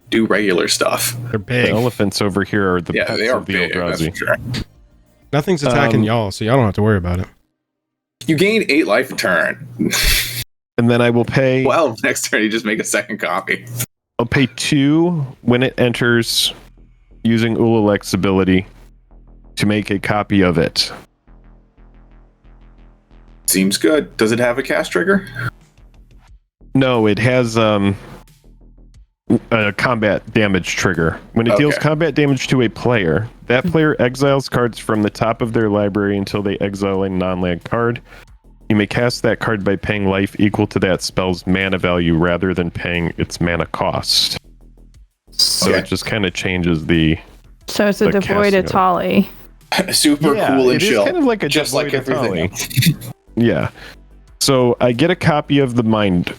do regular stuff. They're big. The elephants over here are the pets they are of the big, Eldrazi. sure. Nothing's attacking y'all, so y'all don't have to worry about it. You gain 8 life a turn. And then I will pay... Well, next turn you just make a second copy. I'll pay 2 when it enters using Ulalek's ability to make a copy of it. Seems good. Does it have a cast trigger? No, it has a combat damage trigger. When it deals combat damage to a player, that player exiles cards from the top of their library until they exile a non-land card. You may cast that card by paying life equal to that spell's mana value rather than paying its mana cost. So it just kind of changes the... So it's a devoid Atali. Super cool and chill. It's kind of like a just like everything else. Yeah. So I get a copy of the mind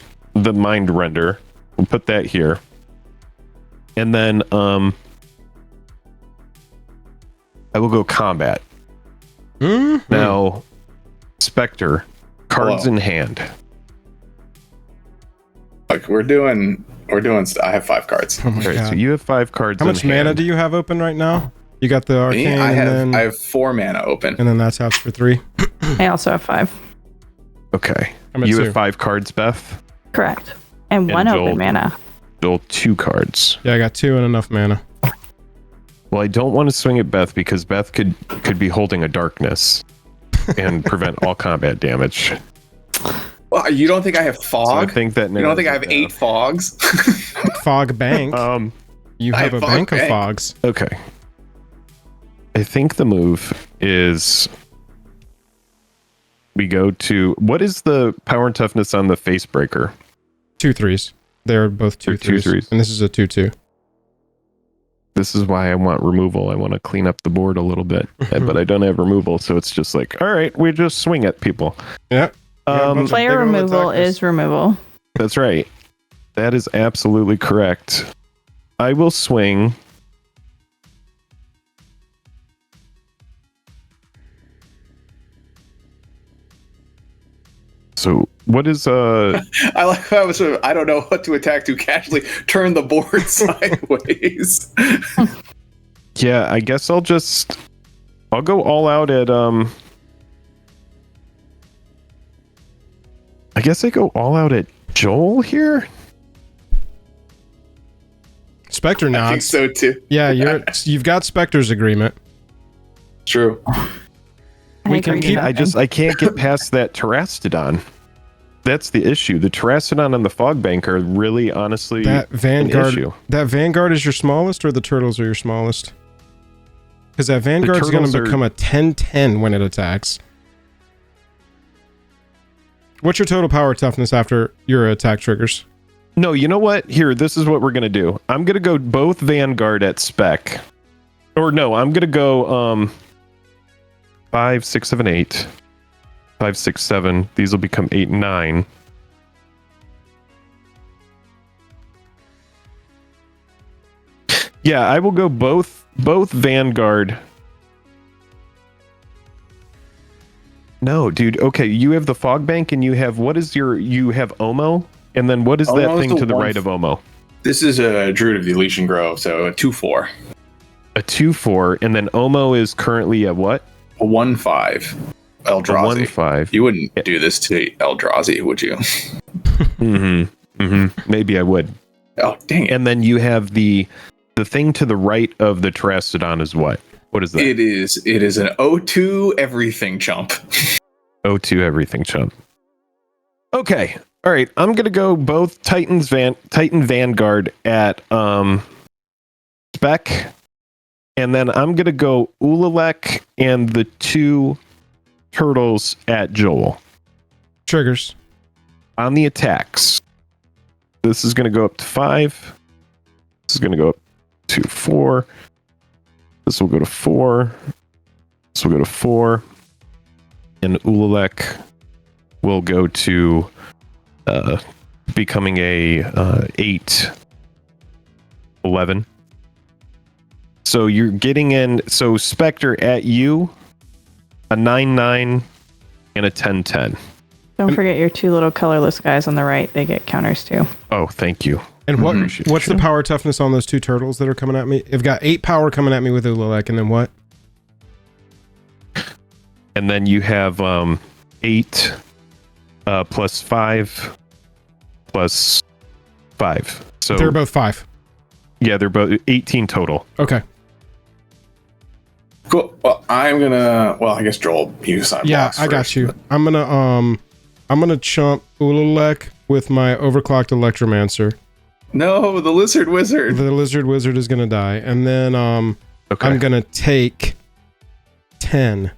render. We'll put that here. And then I will go combat. Mm-hmm. Now, Spectre, cards in hand. Like we're doing. I have 5 cards. Oh my God. So you have 5 cards. How much mana do you have open right now? You got the arcane. I have 4 mana open, and then that's house for 3. I also have 5. Okay. I'm at You 2. have 5 cards, Beth. Correct. And 1 Joel, open mana. Joel, 2 cards. Yeah, I got 2 and enough mana. Well, I don't want to swing at Beth because Beth could be holding a darkness and prevent all combat damage. Well, you don't think I have fog? So I think that you don't think I have 8 fogs? Fog bank. You have a bank of fogs. Okay. I think the move is we go to... What is the power and toughness on the face breaker? 2 3s. They're both 2 3s. And this is a 2/2. This is why I want removal. I want to clean up the board a little bit, but I don't have removal, so it's just like, all right, we just swing at people. Yeah. Player removal is removal. That's right. That is absolutely correct. I will swing. So what is I like how I was sort of, I don't know what to attack to casually turn the board sideways. Yeah, I guess I'll go all out at I guess I go all out at Joel here. Spectre nods. I think so too. Yeah, you've got Spectre's agreement. True. I can't get past that Terastodon. That's the issue. The Terastodon and the Fog Bank are really, honestly, that Vanguard. An issue. That Vanguard is your smallest, or the Turtles are your smallest? Because that Vanguard's going to become a 10/10 when it attacks. What's your total power toughness after your attack triggers? No, you know what? Here, this is what we're going to do. I'm going to go both Vanguard at spec. Or no, I'm going to go 5, 6, 7, 8. 5, 6, 7. These will become 8 and 9. Yeah, I will go both Vanguard. No, dude. Okay, you have the Fog Bank and you have you have Omo? And then what is that thing to the right of Omo? This is a Druid of the Elysian Grove, so a 2/4. A 2/4, and then Omo is currently a what? A 1/5. Eldrazi. A 1/5. You wouldn't do this to Eldrazi, would you? Maybe I would. Oh, dang it. And then you have the thing to the right of the Terastodon is what? What is that? It is an O2 everything chump. O2 everything chump. Okay. All right. I'm going to go both Titan Vanguard at spec. And then I'm going to go Ulalek and the 2 Turtles at Joel. Triggers. On the attacks. This is going to go up to 5. This is going to go up to 4. This will go to 4. This will go to 4. And Ulalek will go to becoming a 8, 11. So you're getting in. So Spectre at you, a 9/9 and a 10/10. Don't forget your 2 little colorless guys on the right. They get counters too. Oh, thank you. And what's the power toughness on those 2 turtles that are coming at me? I've got 8 power coming at me with Ulalek, and then what? And then you have 8 plus 5 plus 5. So they're both 5. Yeah, they're both 18 total. Okay. Cool. Well, I'm gonna. Well, I guess Joel, you sign. Yeah, I got you. I'm gonna chump Ululek with my overclocked Electromancer. No, the Lizard Wizard. The Lizard Wizard is gonna die, and then Okay. I'm gonna take 10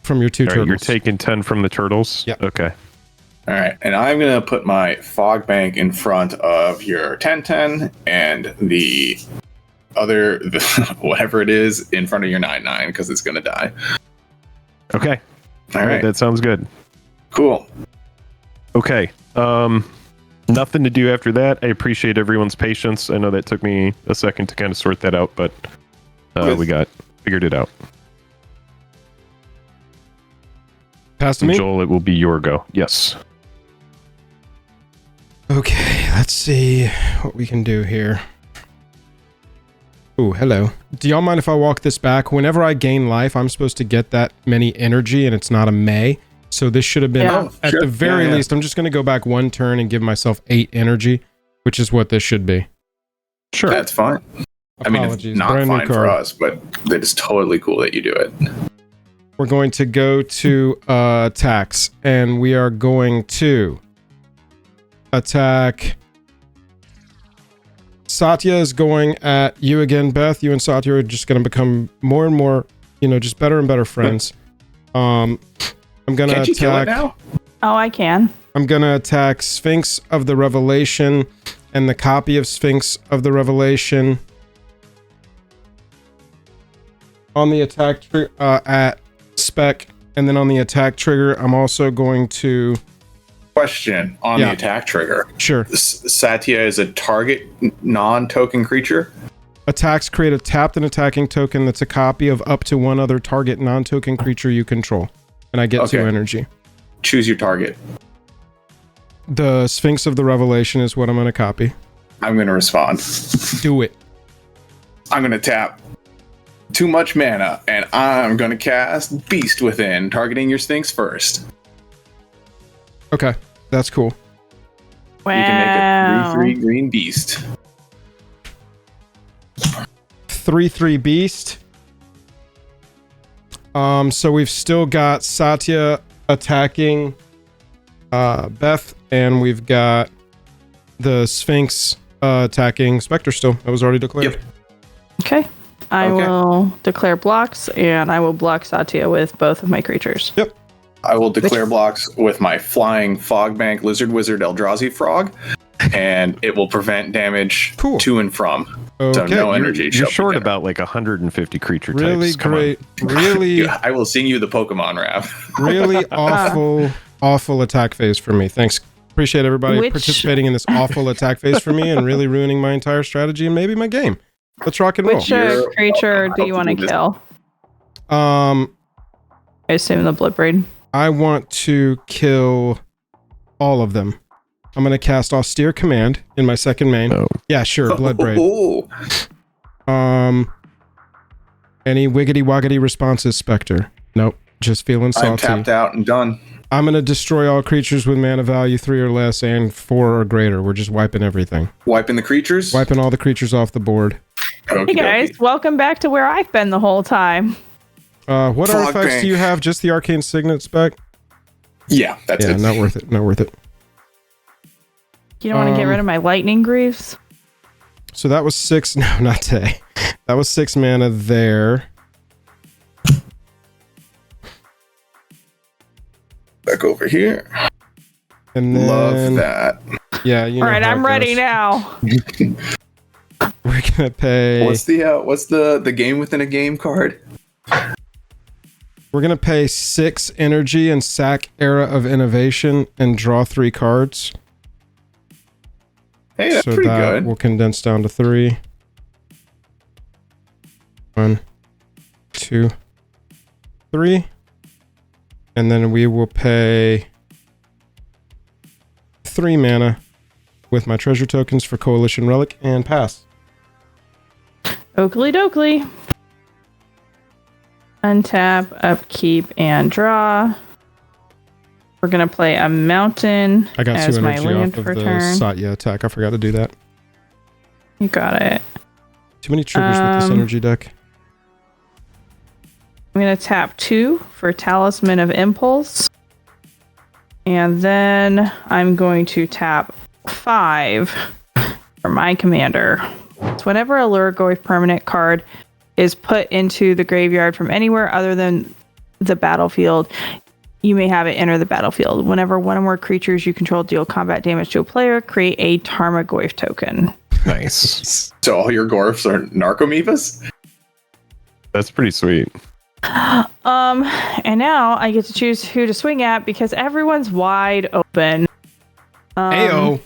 from your 2 turtles. You're taking 10 from the turtles? Yep. Okay. All right, and I'm gonna put my Fog Bank in front of your 10-10 and the other whatever it is in front of your 9-9 because it's gonna die. Okay. All right, That sounds good. cool. Okay. Nothing to do after that. I appreciate everyone's patience. I know that took me a second to kind of sort that out, but we figured it out. Pass to me. Joel, it will be your go. Yes. Okay, let's see what we can do here. Ooh, hello. Do y'all mind if I walk this back? Whenever I gain life, I'm supposed to get that many energy, and it's not a May. So this should have been, at the very least, I'm just going to go back 1 turn and give myself 8 energy, which is what this should be. Sure. That's fine. I mean, it's not Brand new fine for card. us, but it is totally cool that you do it. We're going to go to attacks, and we are going to attack. Satya is going at you again, Beth. You and Satya are just going to become more and more, just better and better friends. I'm going to Can't you kill it attack. now? Oh, I can. I'm going to attack Sphinx of the Revelation and the copy of Sphinx of the Revelation on the attack at spec, and then on the attack trigger, I'm also going to. Question on the attack trigger. Sure. Satya is a target non-token creature. Attacks create a tapped and attacking token that's a copy of up to 1 other target non-token creature you control, and I get 2 energy. Choose your target. The Sphinx of the Revelation is what I'm going to copy. I'm going to respond. Do it. I'm going to tap too much mana, and I'm going to cast Beast Within, targeting your Sphinx first. Okay, that's cool. Wow. You can make a 3/3 green beast. 3/3 beast. So we've still got Satya attacking Beth, and we've got the Sphinx attacking Spectre still. That was already declared. Yep. Okay. I will declare blocks, and I will block Satya with both of my creatures. Yep. I will declare blocks with my flying Fog Bank Lizard Wizard Eldrazi Frog, and it will prevent damage to and from. Okay. So no energy. You're short about like 150 creature types. Really great. Really. I will sing you the Pokemon rap. Really awful attack phase for me. Thanks. Appreciate everybody participating in this awful attack phase for me and really ruining my entire strategy and maybe my game. Let's rock and roll. Which creature do you want to kill? I assume the Bloodbraid. I want to kill all of them. I'm going to cast Austere Command in my second main. Oh. Yeah, sure, Bloodbraid. Any wiggity woggity responses, Spectre? Nope. Just feeling salty. I'm tapped out and done. I'm going to destroy all creatures with mana value 3 or less and 4 or greater. We're just wiping everything. Wiping the creatures? Wiping all the creatures off the board. Hey guys, welcome back to where I've been the whole time. What Fog artifacts Bank. do you have? Just the Arcane Signet spec? Yeah, that's it. Not worth it. Not worth it. You don't want to get rid of my Lightning Greaves? So that was 6. No, not today. That was 6 mana there. Back over here. And then, Love that. Yeah, you know. All right, how I'm it ready goes. now. We're gonna pay. What's the game within a game card? We're gonna pay 6 energy and sack Era of Innovation and draw 3 cards. Hey, that's so pretty that good. will condense down to 3. 1, 2, 3. And then we will pay 3 mana with my treasure tokens for Coalition Relic and pass. Oakley dokley. Untap, upkeep, and draw. We're going to play a mountain I got as 2 my energy land off of for the turn. Satya attack. I forgot to do that. You got it. Too many triggers with this energy deck. I'm going to tap 2 for Talisman of Impulse. And then I'm going to tap 5 for my commander. So whenever a Lurgoyf permanent card is put into the graveyard from anywhere other than the battlefield, you may have it enter the battlefield. Whenever one or more creatures you control deal combat damage to a player, create a Tarmogoyf token. Nice. So all your Gorfs are Narcomoebas? That's pretty sweet. And now I get to choose who to swing at because everyone's wide open. Ayo.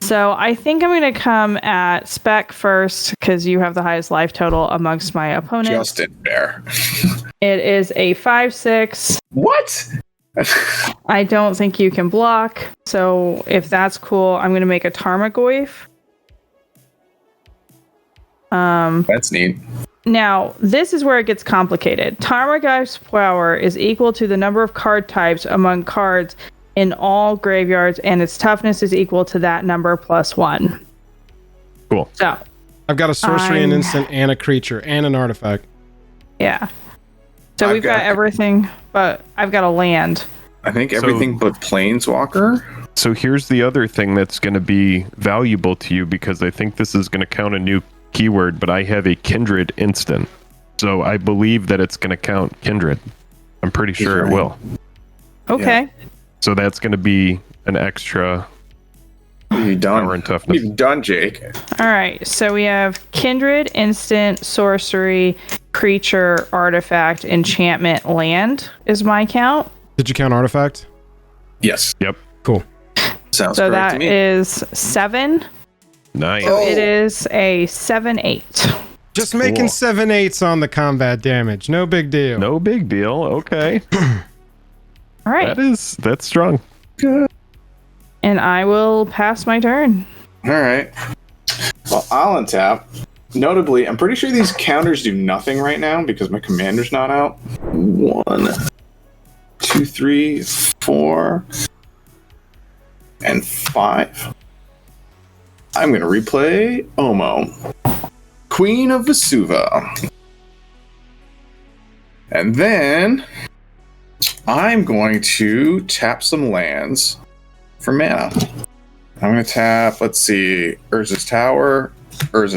So I think I'm going to come at Spec first because you have the highest life total amongst my opponents. Justin Bear. It is a 5/6. What? I don't think you can block. So if that's cool, I'm going to make a Tarmogoyf. That's neat. Now, this is where it gets complicated. Tarmogoyf's power is equal to the number of card types among cards in all graveyards, and its toughness is equal to that number plus 1. Cool. So, I've got a sorcery, an instant, and a creature, and an artifact. yeah. So we've got everything, but I've got a land. I think everything but Planeswalker. So here's the other thing that's going to be valuable to you, because I think this is going to count a new keyword, but I have a Kindred instant. So I believe that it's going to count Kindred. I'm pretty sure it will. Okay. Yeah. So that's going to be an extra You done? power and toughness. You done, Jake? All right. So we have Kindred, instant, sorcery, creature, artifact, enchantment, land is my count. Did you count artifact? Yes. Yep. Cool. Sounds So correct that to me. is 7. Nice. So it is a 7/8. Just making 7/8s on the combat damage. No big deal. No big deal. Okay. All right. That's strong. And I will pass my turn. All right. Well, I'll untap. Notably, I'm pretty sure these counters do nothing right now because my commander's not out. 1, 2, 3, 4, and 5. I'm going to replay Omo, Queen of Vesuva. And then I'm going to tap some lands for mana. I'm going to tap, let's see, Urza's Tower. I'm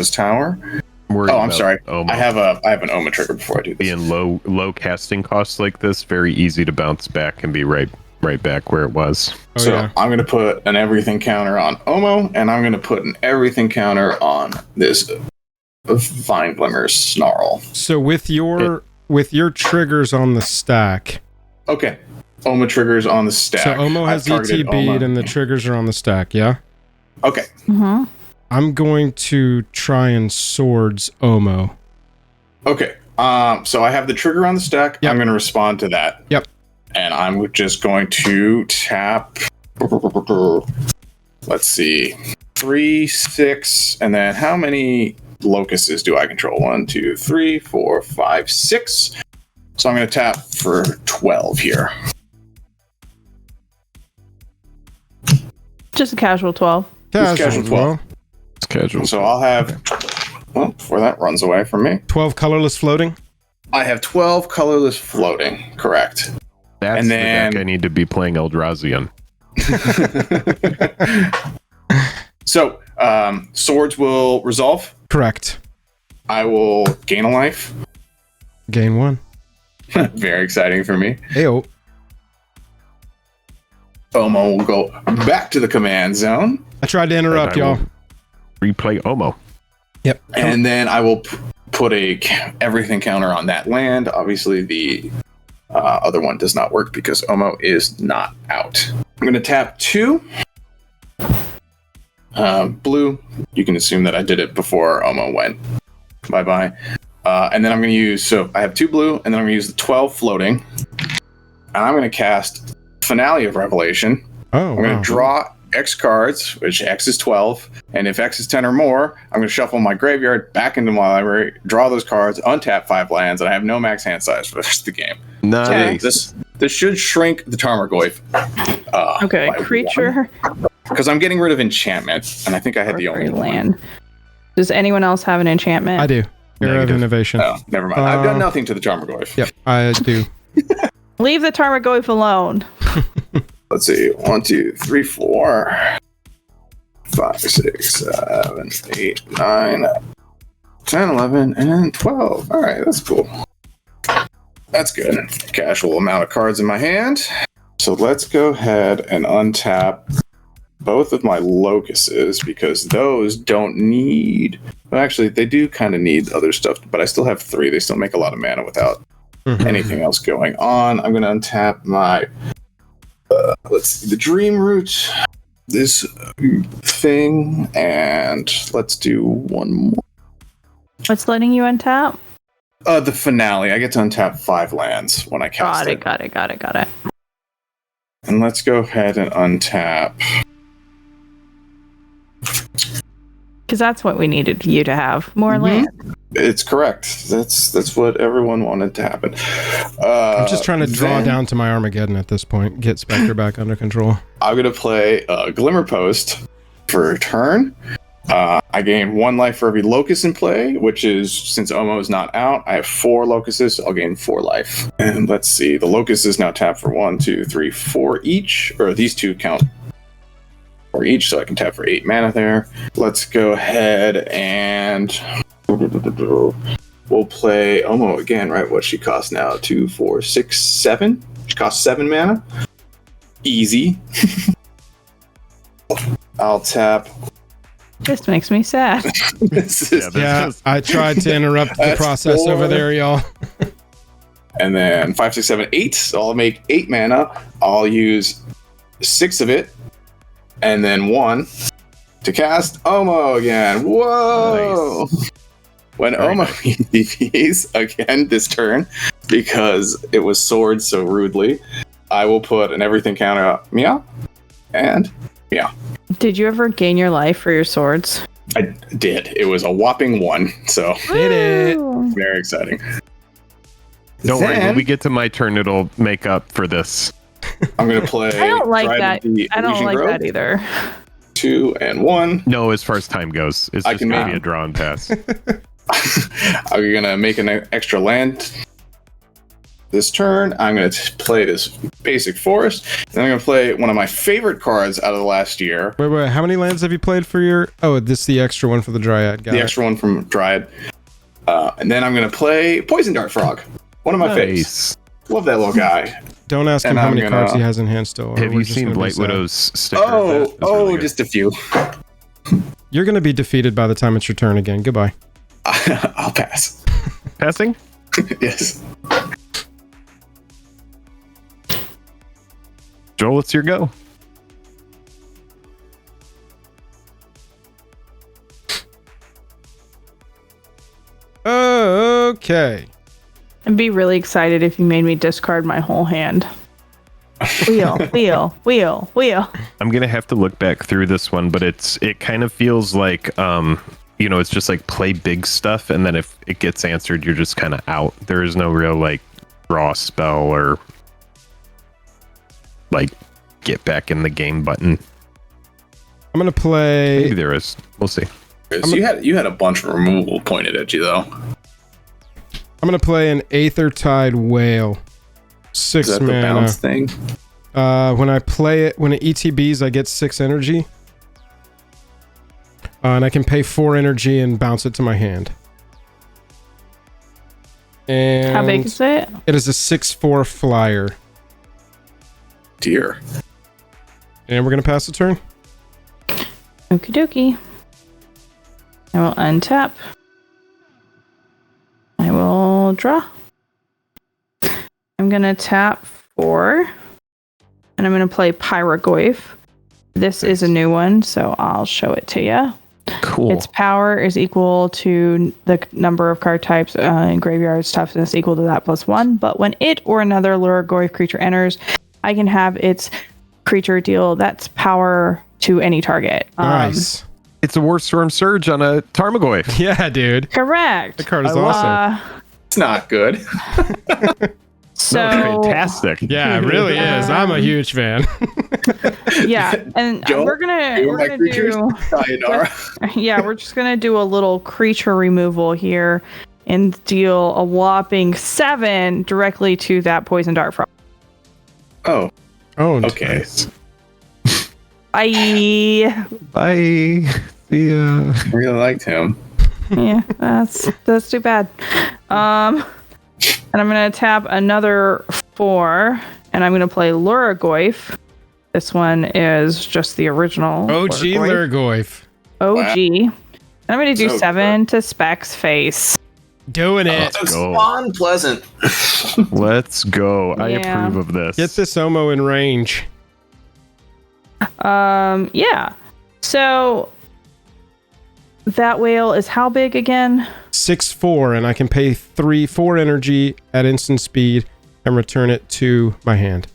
sorry. Omo. I have an Omo trigger before I do this. Being low casting costs like this, very easy to bounce back and be right back where it was. Oh, So yeah. I'm going to put an everything counter on Omo, and I'm going to put an everything counter on this Vine Glimmer Snarl. So with your triggers on the stack. Okay. Omo triggers on the stack. So Omo has I've targeted ETB'd Omo. and the triggers are on the stack, yeah? Okay. Mm-hmm. I'm going to try and swords Omo. Okay. So I have the trigger on the stack. Yep. I'm going to respond to that. Yep. And I'm just going to tap. Let's see. 3, 6, and then how many locusts do I control? 1, 2, 3, 4, 5, 6. So I'm going to tap for 12 here. Just a casual 12. Casual casual as well. It's casual. So I'll have. Well, before that runs away from me, 12 colorless floating. I have 12 colorless floating. Correct. That's and the then- deck I need to be playing Eldrazi on. So, swords will resolve. Correct. I will gain a life. Gain 1. Very exciting for me. Ayo. Omo will go back to the command zone. I tried to interrupt, And I y'all. will replay Omo. Yep. And then I will put a everything counter on that land. Obviously, the other one does not work because Omo is not out. I'm going to tap 2. Blue. You can assume that I did it before Omo went. Bye-bye. And then I'm going to use... So I have 2 blue, and then I'm going to use the 12 floating. And I'm going to cast Finale of Revelation. Oh, I'm going wow. to draw X cards, which X is 12, and if X is 10 or more, I'm going to shuffle my graveyard back into my library, draw those cards, untap 5 lands, and I have no max hand size for the rest of the game. Nice. This should shrink the Tarmogoyf. Okay, creature. Because I'm getting rid of enchantment, and I think I had the only Sorcery one. land. Does anyone else have an enchantment? I do. Era of innovation. Oh, never mind. I've done nothing to the Tarmogoyf. Yep, I do. Leave the Tarmogoyf alone. Let's see. 1, 2, 3, 4, 5, 6, 7, 8, 9, 10, 11, and 12. All right, that's cool. That's good. Casual amount of cards in my hand. So let's go ahead and untap both of my locuses because those don't need... Well, actually, they do kind of need other stuff, but I still have 3. They still make a lot of mana without anything else going on. I'm going to untap my... let's see, the Dream Root, this thing, and let's do one more. What's letting you untap? The Finale. I get to untap 5 lands when I cast it. Got it. And let's go ahead and untap... Because that's what we needed you to have. More land. It's correct. That's what everyone wanted to happen. I'm just trying to draw down to my Armageddon at this point. Get Spectre back under control. I'm going to play Glimmer Post for a turn. I gain 1 life for every locust in play, which is, since Omo is not out, I have 4 locusts, so I'll gain 4 life. And let's see, the locust is now tapped for 1, 2, 3, 4 each, or these 2 count for each, so I can tap for 8 mana there. Let's go ahead and we'll play Omo again, right? What she costs now? 2, 4, 6, 7? She costs 7 mana. Easy. I'll tap. This makes me sad. I tried to interrupt the process 4. Over there, y'all. And then 5, 6, 7, 8. So I'll make 8 mana. I'll use 6 of it. And then 1 to cast Omo again. Whoa! Nice. When Omo DPs again this turn, because it was swords so rudely, I will put an everything counter up. Meow. And meow. Did you ever gain your life for your swords? I did. It was a whopping 1. So did it. Very exciting. Don't worry, when we get to my turn, it'll make up for this. I'm going to play... I don't like that. I don't like that either. 2 and 1. No, as far as time goes, it's just going to be a draw and pass. I'm going to make an extra land this turn. I'm going to play this basic forest. Then I'm going to play one of my favorite cards out of the last year. Wait. How many lands have you played for your... Oh, this is the extra one for the Dryad. Got the extra one from Dryad. And then I'm going to play Poison Dart Frog. One of my faves. Love that little guy. Don't ask him how many cards he has in hand still. Have you seen Blight Widow's sticker? Oh, just a few. You're going to be defeated by the time it's your turn again. Goodbye. I'll pass. Passing? Yes. Joel, it's your go. Okay. I'd be really excited if you made me discard my whole hand. Wheel. I'm gonna have to look back through this one, but it kind of feels like it's just like play big stuff, and then if it gets answered, you're just kind of out. There is no real like draw spell or like get back in the game button. I'm gonna play. Maybe there is. We'll see. You had a bunch of removal pointed at you though. I'm gonna play an Aethertide Whale. 6 Is that mana. The bounce thing? When I play it, when it ETBs, I get 6 energy. And I can pay 4 energy and bounce it to my hand. And how big is it? It is a 6/4 flyer. Dear. And we're gonna pass the turn. Okie dokie. I will untap. I will draw. I'm gonna tap 4. And I'm gonna play Pyrogoyf. This is a new one, so I'll show it to you. Cool. Its power is equal to the number of card types in graveyard's toughness equal to that +1. But when it or another Luragoyf creature enters, I can have its creature deal that's power to any target. Nice. It's a War Storm Surge on a Tarmogoyf. Yeah, dude. Correct. The card is awesome. It's not good. So no, fantastic. Yeah, it really is. I'm a huge fan. Yeah, and Joel, we're gonna do. Yeah, we're just gonna do a little creature removal here. and deal a whopping 7 directly to that poison dart frog. Oh, okay. Nice. Bye. Bye. See ya. Really liked him. Yeah, that's too bad. And I'm gonna tap another 4, and I'm gonna play Luragoyf. This one is just the original OG Luragoyf. OG. And I'm gonna do So 7 to Spec's face. Doing it. It's unpleasant. Let's go. I Yeah. approve of this. Get this Omo in range. Yeah. So that whale is how big again? 6/4, and I can pay 4 energy at instant speed and return it to my hand.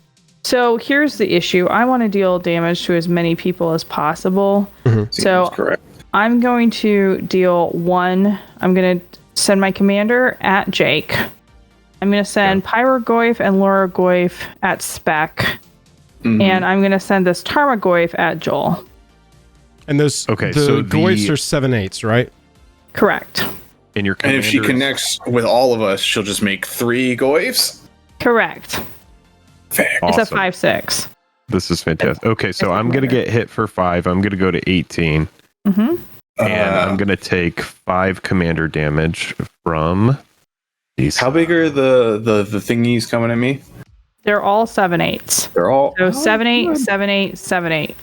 So here's the issue. I want to deal damage to as many people as possible. So correct. I'm going to deal 1. I'm going to send my commander at Jake. I'm going to send Pyrogoyf and Luragoyf at Spec. And I'm going to send this Tarmogoyf at Joel. And those Okay, the so Goyfs are 7/8s, right? Correct. In your And if she commander- connects with all of us, she'll just make 3 Goyfs. Correct. Fair. It's a Awesome. 5/6. This is fantastic. Okay, so I'm gonna get hit for 5. I'm gonna go to 18, Mm-hmm. and I'm gonna take 5 commander damage from these. How big are the thingies coming at me? They're all 7/8s. They're all. So 7/8, 7/8, 7/8.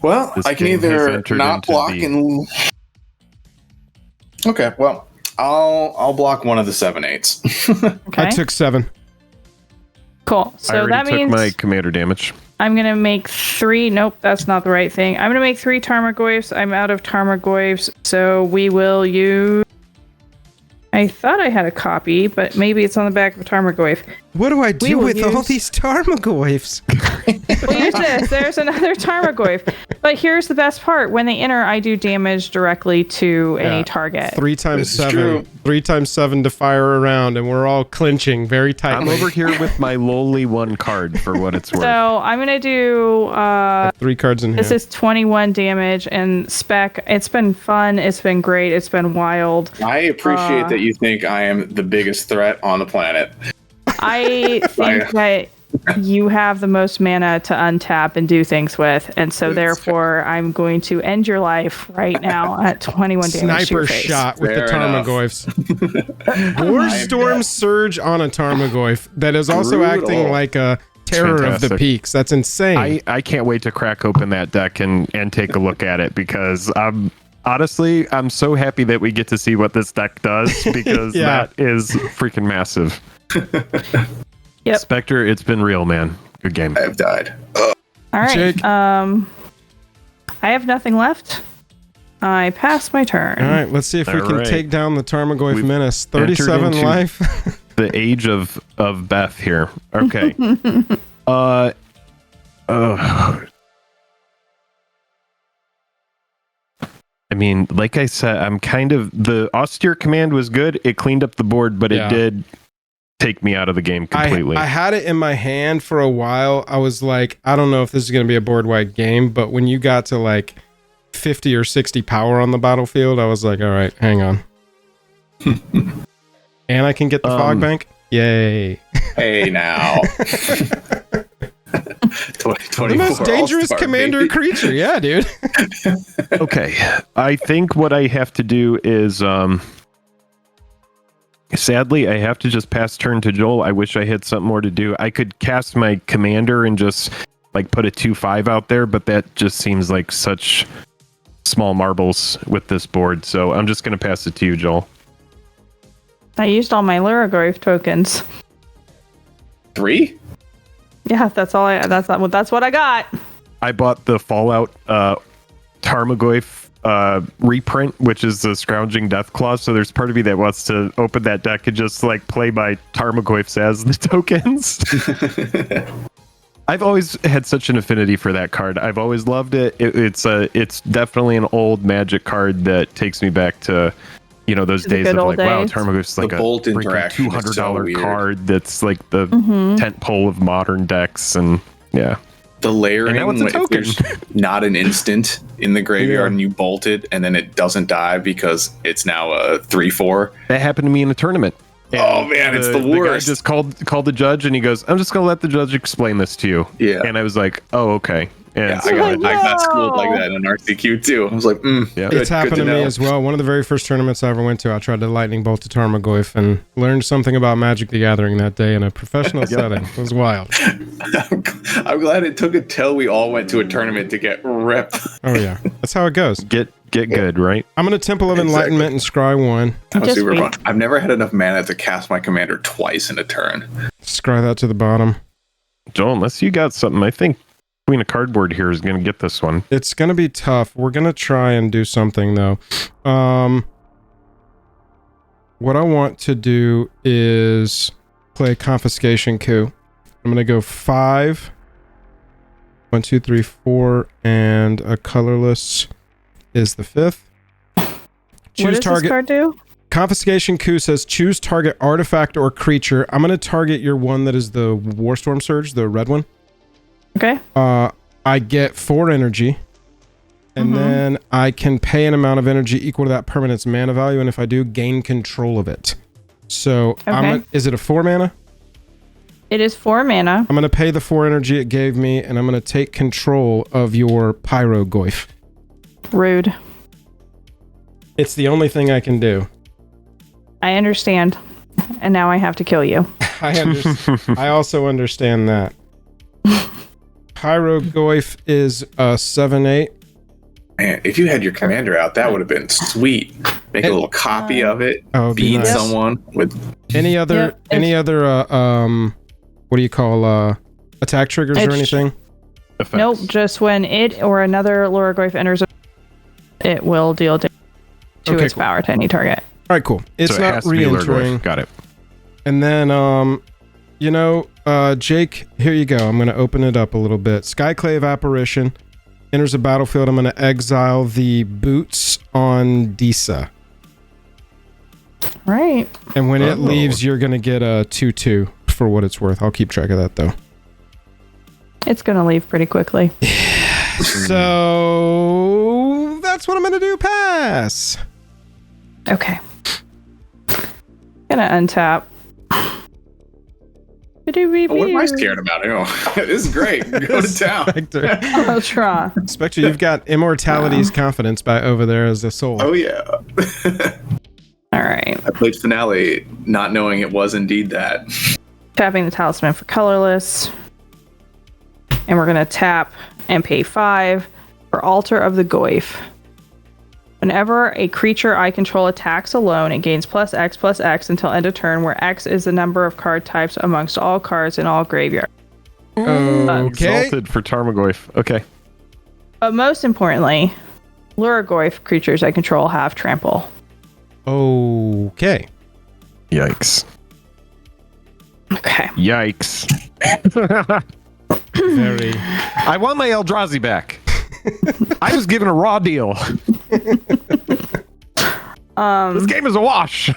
Well, This I can game has either entered not into block the- and. Okay, well, I'll block one of the 7/8s. Okay. I took 7. Cool. I So already that took means my commander damage. I'm going to make 3. Nope, that's not the right thing. I'm going to make 3 Tarmogoyfs. I'm out of Tarmogoyfs. So we will use. I thought I had a copy, but maybe it's on the back of a Tarmogoyf. What do I do will with all use- these Tarmogoyfs? We'll use this. There's another Tarmogoyf. But here's the best part. When they enter, I do damage directly to any target. 3 times This is 7. true. 3 times 7 to fire around, and we're all clinching very I'm tightly. over here with my lowly 1 card for what it's worth. So I'm going to do. 3 cards in This hand. is 21 damage, and Spec, it's been fun. It's been great. It's been wild. I appreciate that you think I am the biggest threat on the planet. I think that you have the most mana to untap and do things with, and so therefore I'm going to end your life right now at 21 damage to Sniper your face. shot with Fair the enough. Tarmogoyfs. War Storm Surge on a Tarmogoyf that is also acting Brutal. like a terror of the fantastic. peaks. That's insane. I can't wait to crack open that deck and take a look at it, because honestly, I'm so happy that we get to see what this deck does, because Yeah. that is freaking massive. Yep. Spectre, it's been real, man. Good game. I've died. All right. Jake. I have nothing left. I pass my turn. All right, let's see if we All can right. take down the Tarmogoyf We've menace. entered 37 into- life. The age of Beth here. Okay. I mean, like I said, I'm kind of, the austere command was good. It cleaned up the board, but Yeah. it did take me out of the game completely. I had it in my hand for a while. I was like, I don't know if this is going to be a board-wide game, but when you got to like 50 or 60 power on the battlefield, I was like, all right, hang on. And I can get the fog bank? Yay. Hey now. The most dangerous commander creature. Yeah, dude. Okay. I think what I have to do is, sadly, I have to just pass turn to Joel. I wish I had something more to do. I could cast my commander and just like put a 2/5 out there, but that just seems like such small marbles with this board. So I'm just going to pass it to you, Joel. I used all my Luragoyf tokens. 3? Yeah, that's all. That's what I got. I bought the Fallout Tarmogoyf reprint, which is the Scrounging Death Claw. So there's part of me that wants to open that deck and just like play my Tarmogoyfs as the tokens. I've always had such an affinity for that card. I've always loved it. It's definitely an old Magic card that takes me back to, you know, those To the days good of old like, wow, days. Tarmogoyf's like The a Bolt freaking interaction is so $200 weird. card that's like the tent pole of modern decks, and yeah. The layering, And now it's a if token. there's not an instant in the graveyard and you bolt it and then it doesn't die because it's now a 3/4. That happened to me in a tournament. Oh man, it's the worst. The guy just called the judge and he goes, "I'm just gonna let the judge explain this to you." Yeah. And I was like, "Oh, okay." And Yeah, so I got schooled like that in RCQ too. I was like, Yeah. It's happened to me as well. One of the very first tournaments I ever went to, I tried to lightning bolt to Tarmogoyf and learned something about Magic the Gathering that day in a professional setting. It was wild. I'm glad it took until we all went to a tournament to get ripped. Oh yeah, that's how it goes. Get good, right? I'm gonna Temple of Enlightenment and scry 1. That was Just super wait. fun. I've never had enough mana to cast my commander twice in a turn. Scry that to the bottom. Joel, unless you got something, I think Queen of Cardboard here is going to get this one. It's gonna be tough. We're gonna try and do something though. What I want to do is play Confiscation Coup. I'm gonna go 5. 1, 2, 3, 4, and a colorless is the 5th. What does this card do? Confiscation Coup says choose target artifact or creature. I'm gonna target your one that is the Warstorm Surge, the red one. Okay. I get 4 energy, and then I can pay an amount of energy equal to that permanent's mana value, and if I do, gain control of it. So, is it a 4 mana? It is 4 mana. I'm going to pay the 4 energy it gave me, and I'm going to take control of your Pyrogoyf. Rude. It's the only thing I can do. I understand. And now I have to kill you. I also understand that. Pyrogoyf is a 7/8. Man, if you had your commander out, that would have been sweet. Make a little copy of it. Oh, Beat nice. someone with Any other what do you call attack triggers or anything? Effects. Nope, just when it or another Luragoyf enters, it will deal damage to its power to any target. All right, cool. It's So it not has to be re-entering. Lurgoyf. Got it. And then, Jake, here you go. I'm going to open it up a little bit. Skyclave Apparition enters the battlefield. I'm going to exile the boots on Disa. Right. And when it leaves, you're going to get a 2/2 for what it's worth. I'll keep track of that, though. It's going to leave pretty quickly. So that's what I'm going to do. Pass. Okay. Gonna untap. what am I scared about? This is great. Go to town. Spectre. I'll try. Spectre, you've got Immortality's Confidence by over there as the soul. Oh yeah. All right. I played Finale not knowing it was indeed that. Tapping the Talisman for colorless. And we're gonna tap and pay 5 for Altar of the Goyf. Whenever a creature I control attacks alone, it gains +X until end of turn, where X is the number of card types amongst all cards in all graveyard. Okay. Exalted for Tarmogoyf. Okay. But most importantly, Luragoyf creatures I control have trample. Okay. Yikes. Okay. Yikes. Very. I want my Eldrazi back. I was given a raw deal. This game is a wash.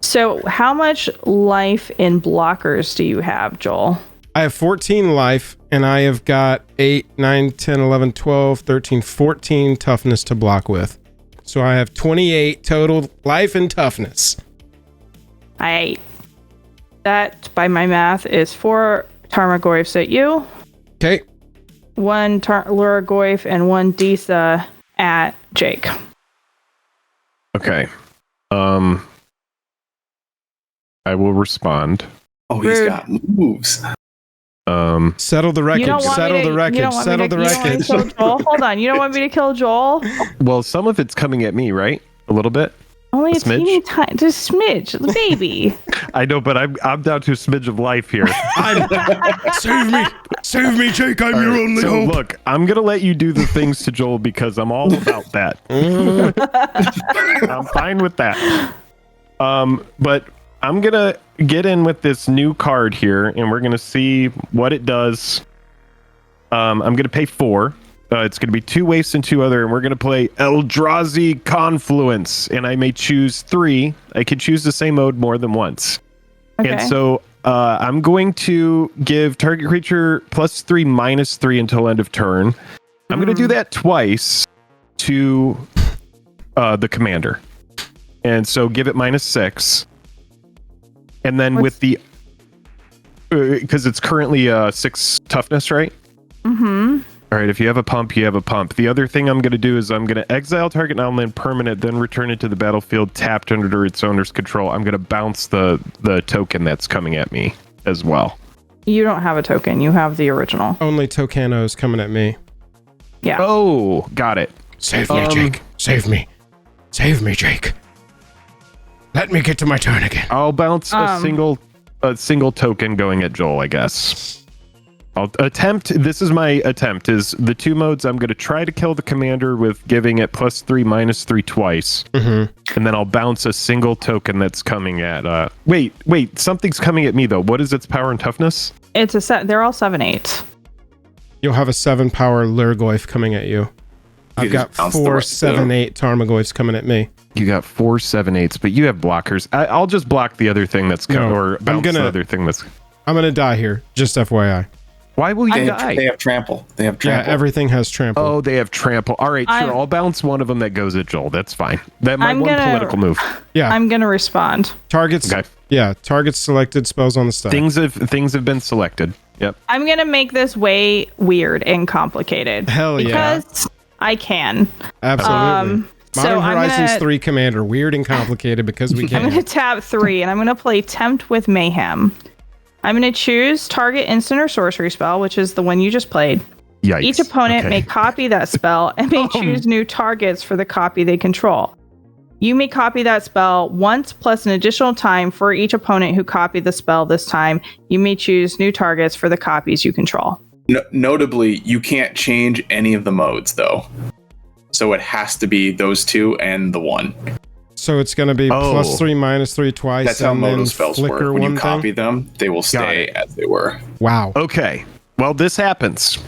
So how much life in blockers do you have, Joel? I have 14 life, and I have got 8, 9, 10, 11, 12, 13, 14 toughness to block with. So I have 28 total life and toughness. That, by my math, is 4 Tarmogoyfs at you, Okay. 1 Luragoyf, and 1 Disa at Jake. Okay. I will respond. Oh, he's got moves. Settle the wreckage. Settle the wreckage. Settle the wreckage. Hold on. You don't want me to kill Joel? Well, some of it's coming at me, right? A little bit. Only a smidge? teeny tiny, just smidge, the baby. I know, but I'm down to a smidge of life here. Save me, Jake. I'm your only So hope. look, I'm gonna let you do the things to Joel because I'm all about that. I'm fine with that. But I'm gonna get in with this new card here, and we're gonna see what it does. I'm gonna pay 4. It's gonna be 2 wastes and 2 other, and we're gonna play Eldrazi Confluence, and I may choose 3. I can choose the same mode more than once. Okay. And so I'm going to give target creature +3/-3 until end of turn. I'm going to do that twice to the commander. And so give it -6. And then with the... Because it's currently 6 toughness, right? Mm-hmm. All right, if you have a pump, you have a pump. The other thing I'm going to do is I'm going to exile target non-land permanent, then return it to the battlefield tapped under its owner's control. I'm going to bounce the token that's coming at me as well. You don't have a token. You have the original. Only Tokano's coming at me. Yeah. Oh, got it. Save me, Jake. Save me. Save me, Jake. Let me get to my turn again. I'll bounce a single token going at Joel, I guess. I'll attempt. This is my attempt. Is the 2 modes? I'm going to try to kill the commander with giving it +3/-3 twice, and then I'll bounce a single token that's coming at. Wait. Something's coming at me though. What is its power and toughness? It's a set. They're all 7/8. You'll have a 7-power Lurgoyf coming at you. I've got 4 7/8 Tarmogoyfs coming at me. You got 4 7/8s, but you have blockers. I'll just block the other thing that's coming, or bounce the other thing that's. I'm gonna die here. Just FYI. Why will you die? They have trample. Yeah, everything has trample. Oh, they have trample. All right, sure. I'll bounce one of them that goes at Joel. That's fine. That might one political move. Yeah. I'm gonna respond. Targets. Okay. Yeah, targets selected. Spells on the stack. Things have been selected. Yep. I'm gonna make this way weird and complicated. Hell yeah. Because I can. Absolutely. So Modern Horizons 3 Commander. Weird and complicated because we can. I'm gonna tap 3 and I'm gonna play Tempt with Mayhem. I'm going to choose target instant or sorcery spell, which is the one you just played. Yikes. Each opponent may copy that spell and may choose new targets for the copy they control. You may copy that spell once plus an additional time for each opponent who copied the spell this time. You may choose new targets for the copies you control. Notably, you can't change any of the modes, though. So it has to be those 2 and the 1. So it's going to be +3/-3 twice. That's how modal spells work. When you copy them, they will stay as they were. Wow. Okay. Well, this happens.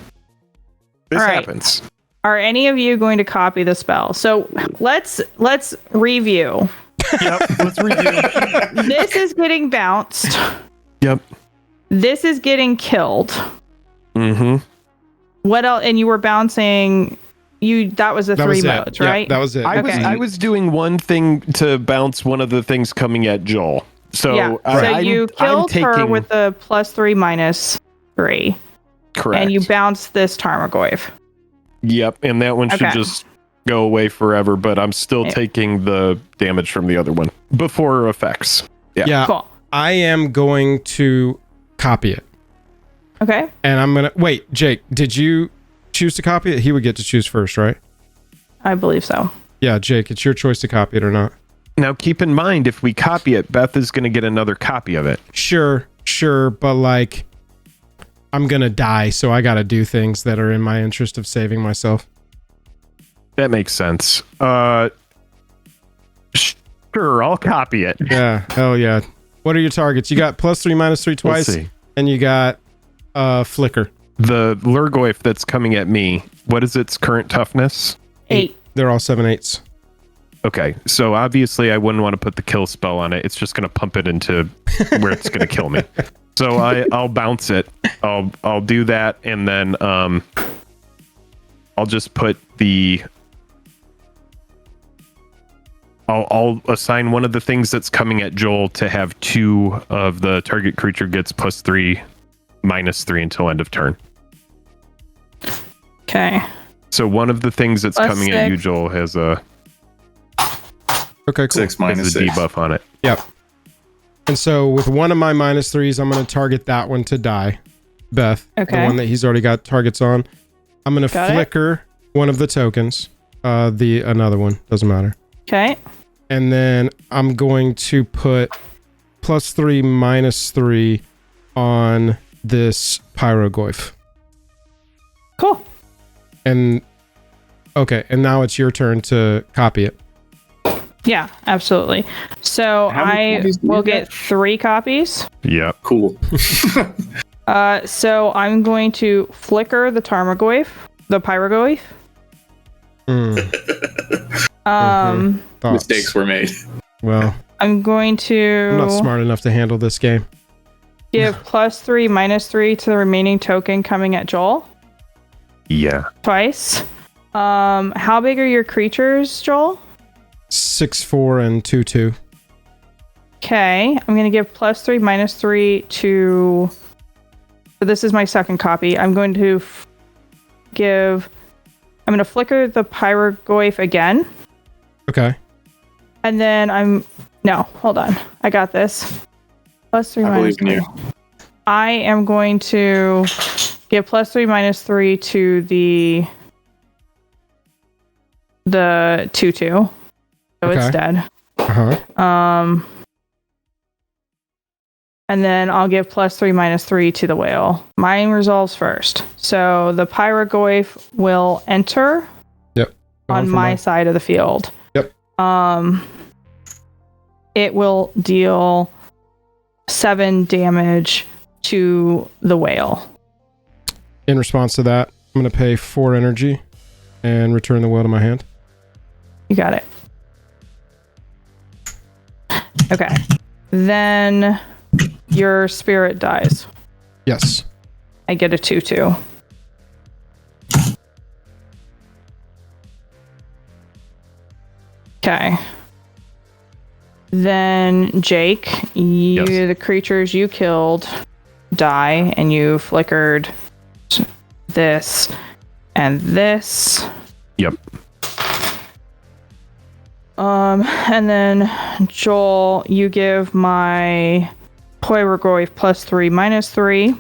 This happens. Are any of you going to copy the spell? So let's review. Yep. Let's review. This is getting bounced. Yep. This is getting killed. Mm-hmm. What else? And you were bouncing. That was the 3 modes, right? Yeah, that was it. I was doing one thing to bounce one of the things coming at Joel. So you killed her with the +3/-3. Correct. And you bounced this Tarmogoyf. Yep, and that one should just go away forever, but I'm still taking the damage from the other one before effects. Yeah. Cool. I am going to copy it. Okay. And I'm going to... Wait, Jake, did you choose to copy it? He would get to choose first, right? I believe so. Yeah, Jake, it's your choice to copy it or not. Now, keep in mind, if we copy it, Beth is going to get another copy of it. Sure, but like, I'm going to die, so I got to do things that are in my interest of saving myself. That makes sense. Sure, I'll copy it. Yeah, hell yeah. What are your targets? You got +3/-3 twice, and you got Flicker. The Lurgoyf that's coming at me, what is its current toughness? 8. They're all 7/8s. Okay, so obviously I wouldn't want to put the kill spell on it. It's just going to pump it into where it's going to kill me. So I'll bounce it. I'll do that, and then I'll just put the... I'll assign one of the things that's coming at Joel to have 2 of the target creature gets +3/-3 until end of turn. Okay. So one of the things that's coming at you, Joel, has a... Okay, cool. 6 minus 6. debuff on it. Yep. And so with one of my -3s, I'm going to target that one to die. Beth. Okay. The one that he's already got targets on. I'm going to flicker one of the tokens. Another one. Doesn't matter. Okay. And then I'm going to put +3/-3 on this Pyrogoyf. Cool. And now it's your turn to copy it. Yeah, absolutely. So I will get 3 copies. Yeah. Cool. So I'm going to flicker the Tarmogoyf, the Pyrogoyf. Mistakes were made. Well, I'm going to... I'm not smart enough to handle this game. Give +3, -3 to the remaining token coming at Joel. Yeah. Twice. How big are your creatures, Joel? 6'4" and 2'2". Okay, I'm gonna give +3, -3 to. So this is my second copy. I'm going to I'm gonna flicker the Pyroglyph again. Okay. And then hold on. I got this. +3, -3. I am going to give +3, -3 to the 2/2. So it's dead. Uh-huh. And then I'll give +3, -3 to the whale. Mine resolves first. So the Pyroglyph will enter on my side of the field. Yep. It will deal 7 damage to the whale. In response to that, I'm going to pay 4 energy and return the whale to my hand. You got it. Okay. Then your spirit dies. Yes. I get a 2/2. Okay. Then Jake, the creatures you killed die, and you flickered this and this. Yep. And then Joel, you give my Pyroglyph +3, -3.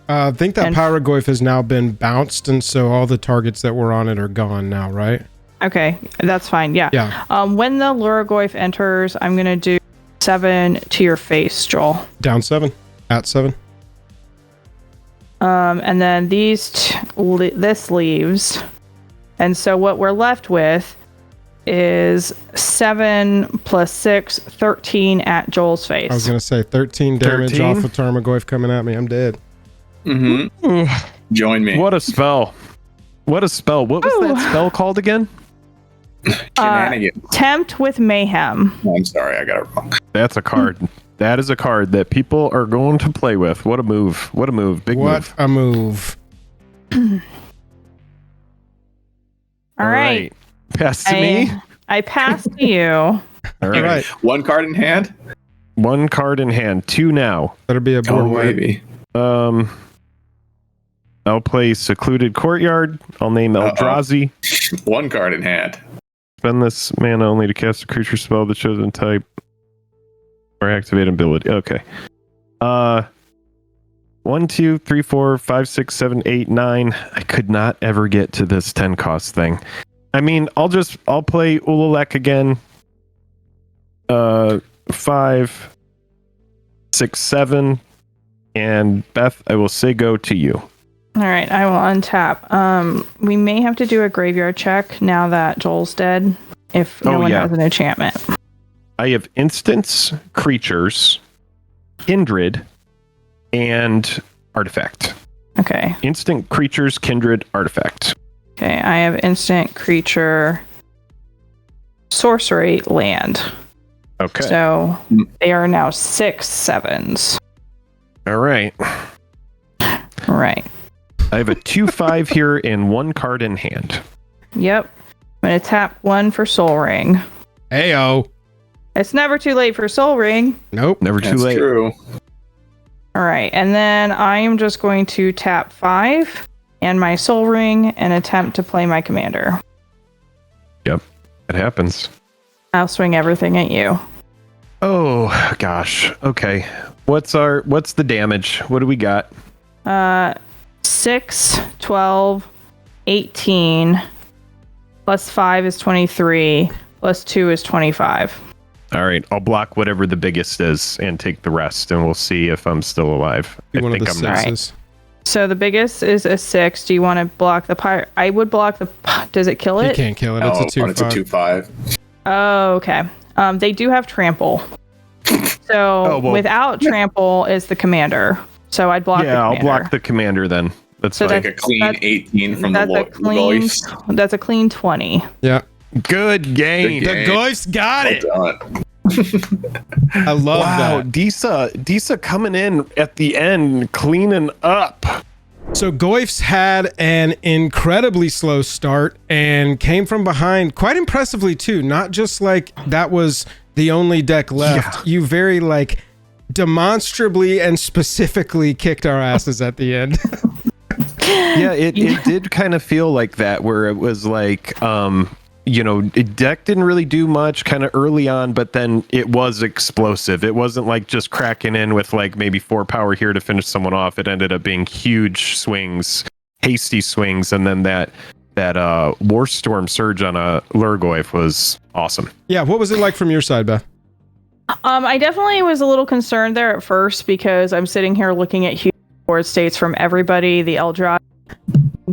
I think that Pyroglyph has now been bounced, and so all the targets that were on it are gone now, right? Okay, that's fine. Yeah. When the Luraglyph enters, I'm gonna do 7 to your face, Joel. Down 7. At 7. And then this leaves, and so what we're left with is 7 + 6, 13 at Joel's face. I was gonna say 13 damage off of Tarmogoyf coming at me. I'm dead. Mm-hmm. Join me. What a spell! What a spell! What was that spell called again? Shenanigans. Tempt with Mayhem. Oh, I'm sorry, I got it wrong. That's a card. That is a card that people are going to play with. What a move! What a move! Big move! What a move! All right. Pass to me. I pass to you. All right. One card in hand. 1 card in hand. 2 now. Better be a board wipe. Maybe. I'll play Secluded Courtyard. I'll name Eldrazi. 1 card in hand. Spend this mana only to cast a creature spell of the chosen type or activate ability. Okay. 1, 2, 3, 4, 5, 6, 7, 8, 9. I could not ever get to this 10 cost thing. I mean, I'll play Ulalek again. 5, 6, 7. And Beth, I will say go to you. All right, I will untap. We may have to do a graveyard check now that Joel's dead, if no one has an enchantment. I have instants, creatures, kindred, and artifact. Okay. Instant creatures, kindred, artifact. Okay, I have instant creature, sorcery, land. Okay. So they are now 6 7s. All right. Right. I have a 2/5 here and 1 card in hand. Yep. I'm going to tap 1 for Soul Ring. Heyo. It's never too late for Soul Ring. Nope. Never too That's late. True. All right. And then I am just going to tap 5 and my Soul Ring and attempt to play my commander. Yep. It happens. I'll swing everything at you. Oh, gosh. Okay. What's the damage? What do we got? 6, 12, 18, plus 5 is 23, plus 2 is 25. All right, I'll block whatever the biggest is and take the rest, and we'll see if I'm still alive. Be one of the I'm not. sixes. So the biggest is a 6. Do you want to block the pyre? I would block the. Does it kill it? You can't kill it. It's a 2/5. It's a 2/5. Oh, okay. They do have trample. So without trample is the commander. So I'd block the commander. I'll block the commander then. That's So like Like a clean 18 from the That's a clean 20. Yeah. good game. Good game. The Goif's got it. Well done. I love that. Disa coming in at the end, cleaning up. So Goifs had an incredibly slow start and came from behind quite impressively too. Not just like that was the only deck left. Yeah. You very like demonstrably and specifically kicked our asses at the end. Yeah, it did kind of feel like that, where it was like, deck didn't really do much kind of early on, but then it was explosive. It wasn't like just cracking in with like maybe 4 power here to finish someone off. It ended up being huge swings, hasty swings, and then that Warstorm surge on a Lurgoyf was awesome. Yeah, what was it like from your side, Beth? I definitely was a little concerned there at first because I'm sitting here looking at huge board states from everybody, the Eldrazi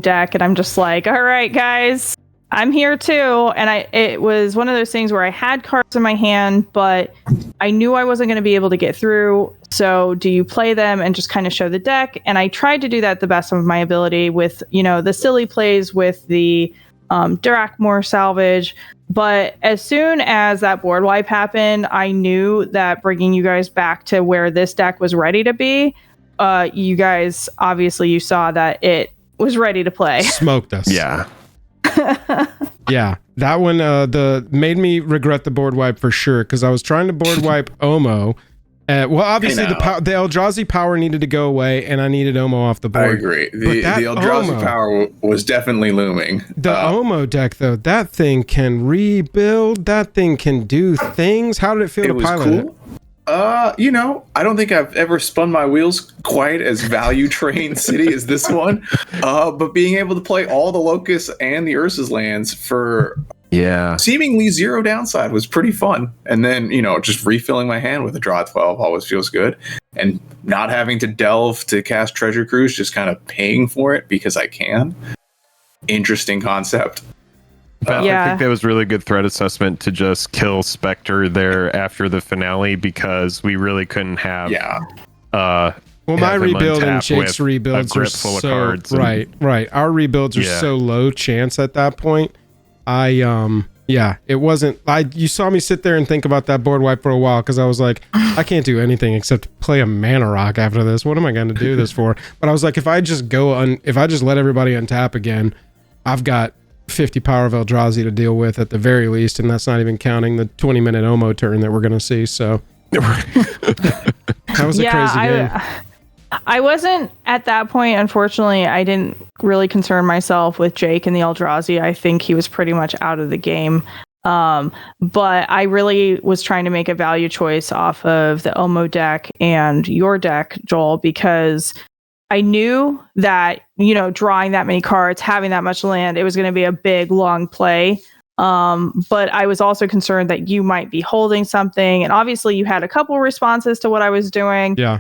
deck, and I'm just like, all right, guys, I'm here too. And it was one of those things where I had cards in my hand, but I knew I wasn't going to be able to get through. So do you play them and just kind of show the deck? And I tried to do that the best of my ability with, the silly plays with the Drakmor salvage. But as soon as that board wipe happened, I knew that bringing you guys back to where this deck was ready to be, you guys, obviously you saw that it was ready to play. Smoked us. Yeah. Yeah, that one made me regret the board wipe for sure, because I was trying to board wipe Omo. Well, obviously the Eldrazi power needed to go away, and I needed Omo off the board. I agree. The Eldrazi power was definitely looming. The Omo deck, though, that thing can rebuild. That thing can do things. How did it feel to pilot it? I don't think I've ever spun my wheels quite as value trained city as this one. But being able to play all the Locusts and the Ursa's lands for seemingly zero downside was pretty fun. And then, just refilling my hand with a draw 12 always feels good. And not having to delve to cast Treasure Cruise, just kind of paying for it because I can. Interesting concept. I think that was really good threat assessment to just kill Spectre there after the finale, because we really couldn't have. My rebuild and Jake's rebuilds are so right. Our rebuilds are so low chance at that point. It wasn't. You saw me sit there and think about that board wipe for a while, because I was like, I can't do anything except play a mana rock after this. What am I going to do this for? But I was like, if I just let everybody untap again, I've got 50 power of Eldrazi to deal with at the very least, and that's not even counting the 20-minute Omo turn that we're going to see. So that was a crazy game. I wasn't at that point. Unfortunately, I didn't really concern myself with Jake and the Eldrazi. I think he was pretty much out of the game. But I really was trying to make a value choice off of the Omo deck and your deck, Joel, because I knew that, drawing that many cards, having that much land, it was going to be a big, long play. But I was also concerned that you might be holding something. And obviously you had a couple responses to what I was doing. Yeah.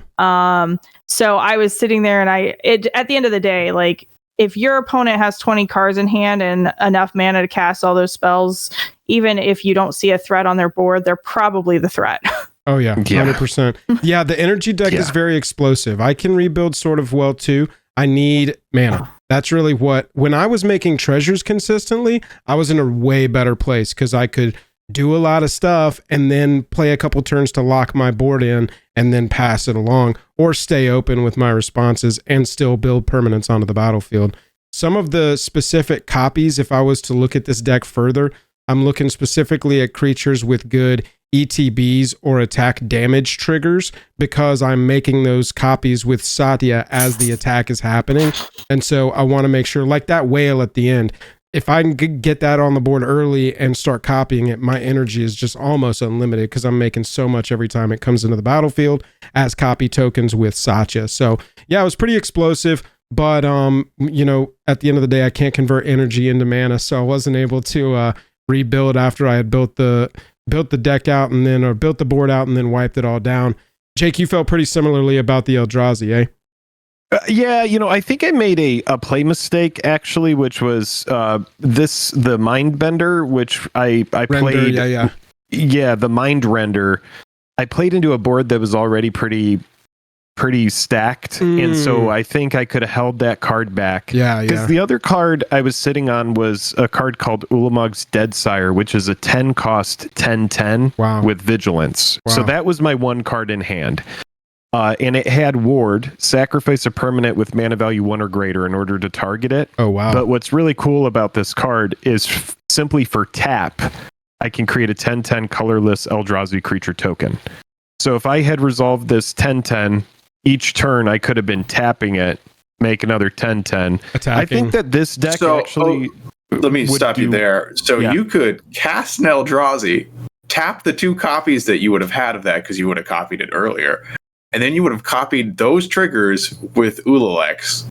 So I was sitting there and at the end of the day, like, if your opponent has 20 cards in hand and enough mana to cast all those spells, even if you don't see a threat on their board, they're probably the threat. Oh, yeah, 100%. Yeah, the energy deck is very explosive. I can rebuild sort of well, too. I need mana. That's really when I was making treasures consistently, I was in a way better place, because I could do a lot of stuff and then play a couple turns to lock my board in and then pass it along, or stay open with my responses and still build permanents onto the battlefield. Some of the specific copies, if I was to look at this deck further, I'm looking specifically at creatures with good ETBs or attack damage triggers, because I'm making those copies with Satya as the attack is happening. And so I want to make sure, like that whale at the end, if I can get that on the board early and start copying it, my energy is just almost unlimited, because I'm making so much every time it comes into the battlefield as copy tokens with Satya. So yeah, it was pretty explosive. But at the end of the day, I can't convert energy into mana, so I wasn't able to rebuild after I had built the deck out or built the board out and then wiped it all down. Jake, you felt pretty similarly about the Eldrazi, eh? I think I made a play mistake, actually, which was the Mind Bender, which I played. Yeah, the Mind Render. I played into a board that was already pretty pretty stacked, and so I think I could have held that card back. Because the other card I was sitting on was a card called Ulamog's Deadsire, which is a 10 cost 10/10 with Vigilance. So that was my one card in hand. And it had Ward, sacrifice a permanent with mana value 1 or greater in order to target it. Oh, wow. But what's really cool about this card is simply for tap, I can create a 10/10 colorless Eldrazi creature token. So if I had resolved this 10/10, each turn I could have been tapping it, make another 10/10. Attacking. I think that this deck actually... let me stop you there. So you could cast an Eldrazi, tap the 2 copies that you would have had of that because you would have copied it earlier. And then you would have copied those triggers with Ulalek's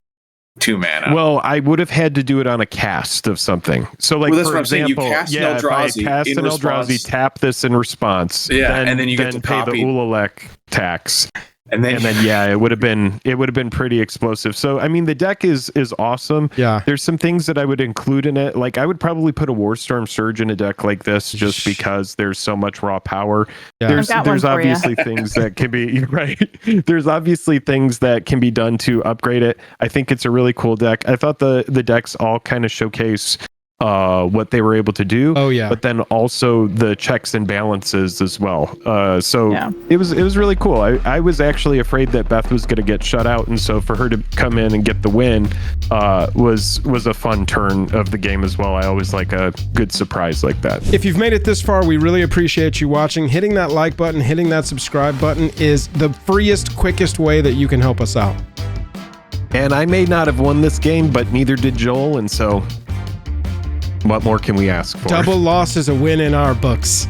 2 mana. Well, I would have had to do it on a cast of something. So, like, for example, you cast an Eldrazi, if I cast an Eldrazi, tap this in response. And then you get to pay copy the Ulalek tax. And then it would have been pretty explosive. So I mean, the deck is awesome. Yeah. There's some things that I would include in it. Like I would probably put a Warstorm Surge in a deck like this just because there's so much raw power. Yeah. There's obviously things that can be right. There's obviously things that can be done to upgrade it. I think it's a really cool deck. I thought the decks all kind of showcase what they were able to do. Oh yeah. But then also the checks and balances as well. It was really cool. I was actually afraid that Beth was going to get shut out, and so for her to come in and get the win was a fun turn of the game as well. I always like a good surprise like that. If you've made it this far, we really appreciate you watching. Hitting that like button, hitting that subscribe button is the freest, quickest way that you can help us out. And I may not have won this game, but neither did Joel, and so what more can we ask for? Double loss is a win in our books.